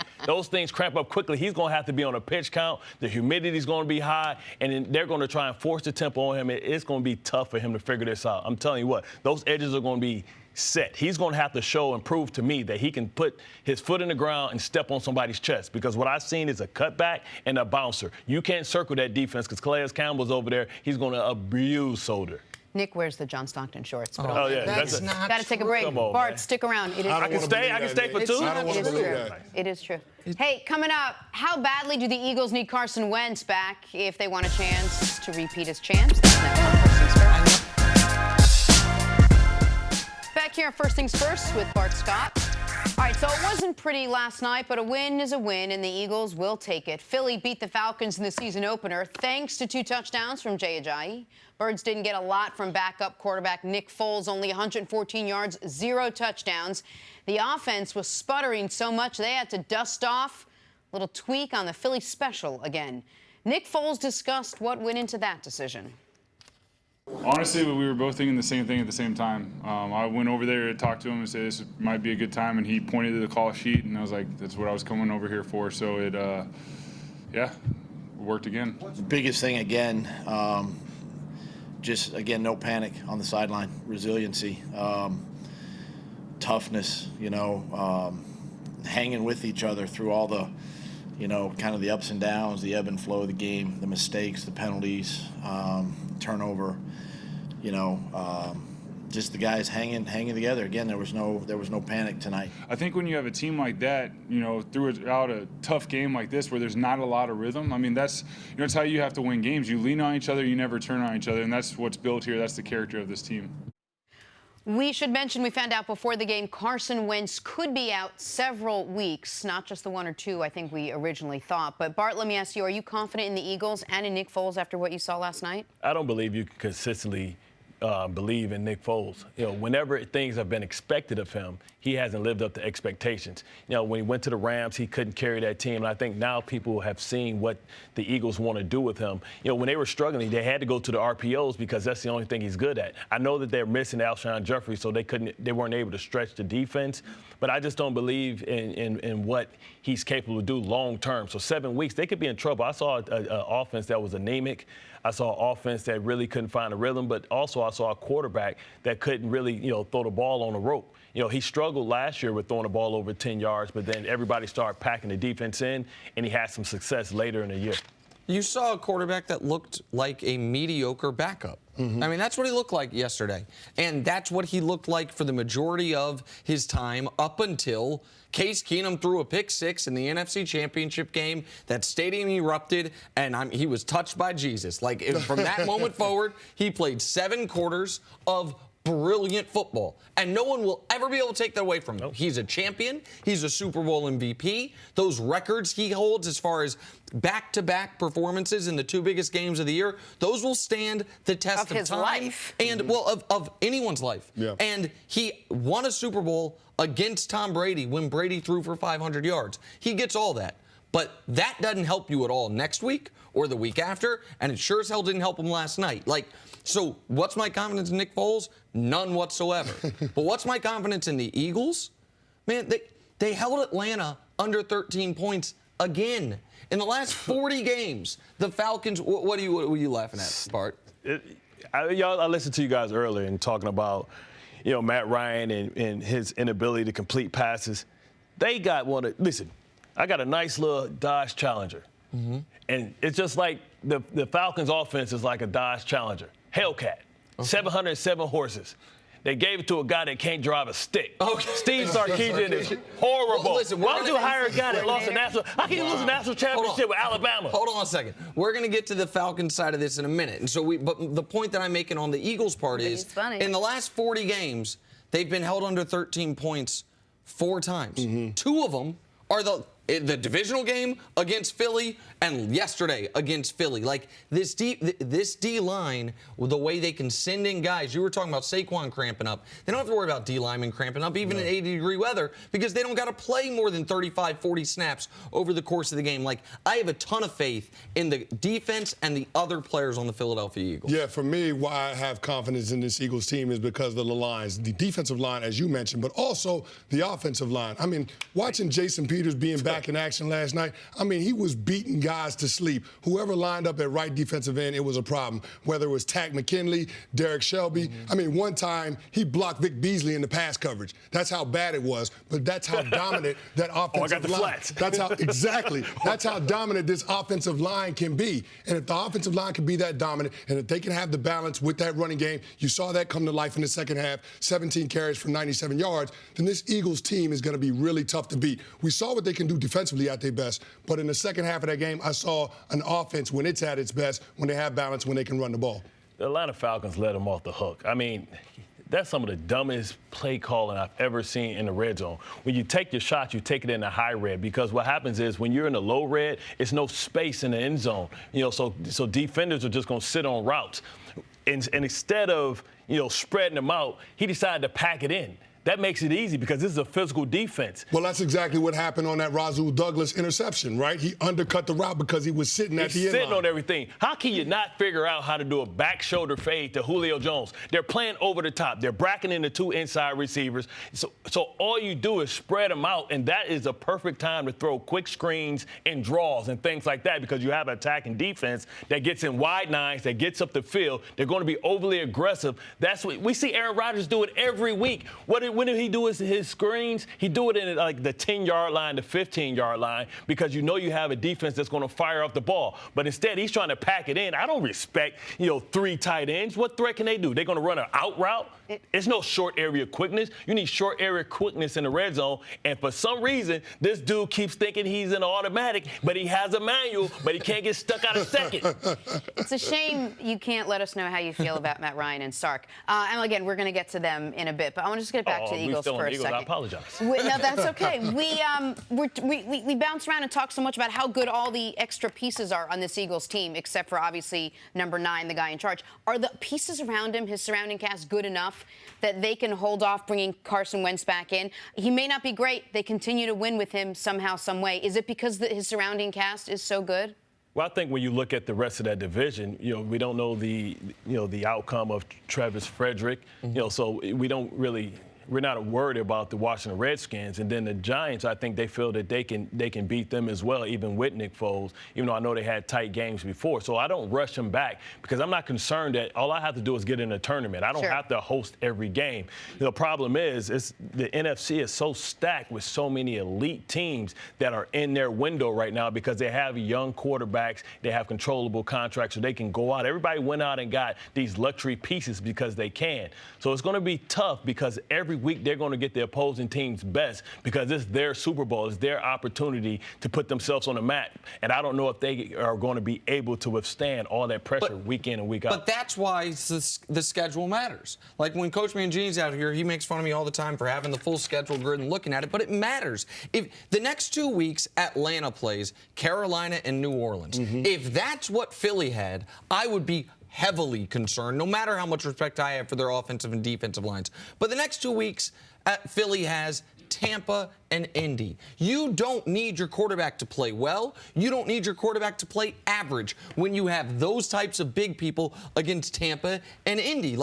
He's going to have to be on a pitch count. The humidity's going to be high, and then they're going to try and force the tempo on him. It's going to be tough for him to figure this out. I'm telling you what, those edges are going to be set. He's going to have to show and prove to me that he can put his foot in the ground and step on somebody's chest, because what I've seen is a cutback and a bouncer. You can't circle that defense because Calais Campbell's over there. He's going to abuse Solder. Nick wears the John Stockton shorts. Oh, yeah. That's not Got to take a break. Come on, Bart, man. stick around. I can stay for two. I don't want to believe that. It is true. Hey, coming up, how badly do the Eagles need Carson Wentz back if they want a chance to repeat as champs? That's next on First Things First. Back here on First Things First with Bart Scott. All right, so it wasn't pretty last night, but a win is a win, and the Eagles will take it. Philly beat the Falcons in the season opener thanks to 2 touchdowns from Jay Ajayi. Birds didn't get a lot from backup quarterback Nick Foles, only 114 yards, 0 touchdowns. The offense was sputtering so much they had to dust off. A little tweak on the Philly special again. Nick Foles discussed what went into that decision. Honestly, we were both thinking the same thing at the same time. I went over there to talk to him and say this might be a good time, and he pointed to the call sheet, and I was like, that's what I was coming over here for. So it, worked again. The biggest thing, again, just, again, no panic on the sideline, resiliency, toughness, hanging with each other through all the, kind of the ups and downs, the ebb and flow of the game, the mistakes, the penalties, turnover, just the guys hanging together. Again, there was no panic tonight. I think when you have a team like that, throughout a tough game like this where there's not a lot of rhythm, I mean, that's how you have to win games. You lean on each other, you never turn on each other, and that's what's built here. That's the character of this team. We should mention we found out before the game Carson Wentz could be out several weeks, not just the 1 or 2 I think we originally thought. But, Bart, let me ask you, are you confident in the Eagles and in Nick Foles after what you saw last night? I don't believe you can consistently believe in Nick Foles. Whenever things have been expected of him, he hasn't lived up to expectations. When he went to the Rams, he couldn't carry that team. And I think now people have seen what the Eagles want to do with him. When they were struggling, they had to go to the RPOs because that's the only thing he's good at. I know that they're missing Alshon Jeffrey, so they weren't able to stretch the defense. But I just don't believe in what he's capable of do long term. So 7 weeks, they could be in trouble. I saw an offense that was anemic. I saw an offense that really couldn't find a rhythm, but also I saw a quarterback that couldn't really, throw the ball on the rope. He struggled last year with throwing the ball over 10 yards, but then everybody started packing the defense in, and he had some success later in the year. You saw a quarterback that looked like a mediocre backup. Mm-hmm. I mean, that's what he looked like yesterday. And that's what he looked like for the majority of his time up until Case Keenum threw a pick 6 in the NFC Championship game. That stadium erupted, and he was touched by Jesus. From that moment forward, he played 7 quarters of brilliant football, and no one will ever be able to take that away from him. He's a champion. He's a Super Bowl MVP. Those records he holds as far as back-to-back performances in the 2 biggest games of the year, those will stand the test of his time. Life. And, of anyone's life. Yeah. And he won a Super Bowl against Tom Brady when Brady threw for 500 yards. He gets all that. But that doesn't help you at all next week or the week after, and it sure as hell didn't help him last night. So what's my confidence in Nick Foles? None whatsoever. But what's my confidence in the Eagles? Man, they held Atlanta under 13 points again. In the last 40 games, the Falcons, what were you laughing at, Bart? I listened to you guys earlier and talking about, Matt Ryan and his inability to complete passes. They got listen, I got a nice little Dodge Challenger. Mm-hmm. And it's just like the Falcons offense is like a Dodge Challenger. Hellcat, 707 horses. They gave it to a guy that can't drive a stick. Okay. Steve Sarkisian is horrible. Well, listen, why would you hire a guy that lost a national? How can you lose a national championship with Alabama? Hold on a second. We're going to get to the Falcons side of this in a minute. And so but the point that I'm making on the Eagles part is, in the last 40 games, they've been held under 13 points 4 times. Mm-hmm. 2 of them are the divisional game against Philly and yesterday against Philly. This D-line, the way they can send in guys. You were talking about Saquon cramping up. They don't have to worry about D-linemen cramping up, even in 80-degree weather, because they don't got to play more than 35, 40 snaps over the course of the game. I have a ton of faith in the defense and the other players on the Philadelphia Eagles. Yeah, for me, why I have confidence in this Eagles team is because of the lines. The defensive line, as you mentioned, but also the offensive line. I mean, watching Jason Peters being back in action last night, he was beating guys to sleep. Whoever lined up at right defensive end, it was a problem. Whether it was Tack McKinley, Derek Shelby. Mm-hmm. One time he blocked Vic Beasley in the pass coverage. That's how bad it was. But that's how dominant that offensive line. Flats. That's how dominant this offensive line can be. And if the offensive line can be that dominant, and if they can have the balance with that running game, you saw that come to life in the second half. 17 carries for 97 yards. Then this Eagles team is going to be really tough to beat. We saw what they can do defensively at their best, but in the second half of that game, I saw an offense when it's at its best, when they have balance, when they can run the ball. The Atlanta Falcons let them off the hook. That's some of the dumbest play calling I've ever seen in the red zone. When you take your shot, you take it in the high red, because what happens is when you're in the low red, it's no space in the end zone. So defenders are just going to sit on routes. And instead of, spreading them out, he decided to pack it in. that makes it easy because this is a physical defense. Well, that's exactly what happened on that Rasul Douglas interception, right? He undercut the route because he was sitting at the end line. Sitting on everything. How can you not figure out how to do a back shoulder fade to Julio Jones? They're playing over the top. They're bracketing the 2 inside receivers. So all you do is spread them out, and that is a perfect time to throw quick screens and draws and things like that because you have an attacking defense that gets in wide nines, that gets up the field. They're going to be overly aggressive. That's what we see Aaron Rodgers do it every week. When did he do his screens? He do it in like the 10-yard line, the 15-yard line because you have a defense that's going to fire off the ball. But instead, he's trying to pack it in. I don't respect, 3 tight ends. What threat can they do? They're going to run an out route? It's no short area quickness. You need short area quickness in the red zone. And for some reason, this dude keeps thinking he's an automatic, but he has a manual, but he can't get stuck out of second. It's a shame you can't let us know how you feel about Matt Ryan and Sark. And again, we're going to get to them in a bit, but I want to just get back to the Eagles for a second. I apologize. No, that's okay. We bounce around and talk so much about how good all the extra pieces are on this Eagles team, except for obviously number 9, the guy in charge. Are the pieces around him, his surrounding cast, good enough that they can hold off bringing Carson Wentz back in? He may not be great. They continue to win with him somehow, some way. Is it because his surrounding cast is so good? Well, I think when you look at the rest of that division, we don't know the outcome of Travis Frederick, so we're not worried about the Washington Redskins. And then the Giants, I think they feel that they can beat them as well, even with Nick Foles, even though I know they had tight games before. So I don't rush them back because I'm not concerned that all I have to do is get in a tournament. I don't have to host every game. The problem is the NFC is so stacked with so many elite teams that are in their window right now because they have young quarterbacks, they have controllable contracts, so they can go out. Everybody went out and got these luxury pieces because they can. So it's going to be tough because every week they're going to get the opposing team's best because it's their Super Bowl. It's their opportunity to put themselves on the map. And I don't know if they are going to be able to withstand all that pressure week in and week out. But that's why the schedule matters. Like when Coach Mangini's out here, he makes fun of me all the time for having the full schedule grid and looking at it, but it matters. If the next 2 weeks, Atlanta plays Carolina and New Orleans. If that's what Philly had, I would be heavily concerned, no matter how much respect I have for their offensive and defensive lines. But the next 2 weeks, Philly has Tampa and Indy. You don't need your quarterback to play well. You don't need your quarterback to play average when you have those types of big people against Tampa and Indy.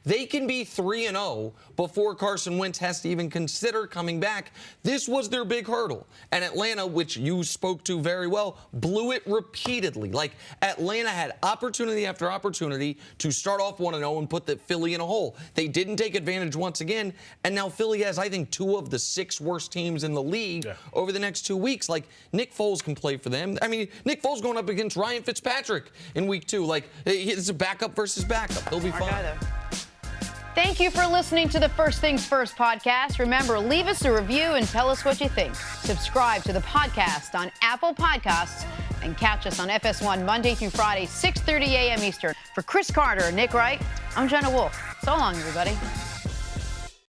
They can be 3-0 before Carson Wentz has to even consider coming back. This was their big hurdle. And Atlanta, which you spoke to very well, blew it repeatedly. Atlanta had opportunity after opportunity to start off 1-0 and put the Philly in a hole. They didn't take advantage once again, and now Philly has, I think, 2 of the 6 worst teams in the league over the next 2 weeks. Nick Foles can play for them. I mean, Nick Foles going up against Ryan Fitzpatrick in week 2. It's a backup versus backup. They'll be fine. Thank you for listening to the First Things First podcast. Remember, leave us a review and tell us what you think. Subscribe to the podcast on Apple Podcasts and catch us on FS1 Monday through Friday, 6:30 a.m. Eastern. For Cris Carter and Nick Wright, I'm Jenna Wolfe. So long, everybody.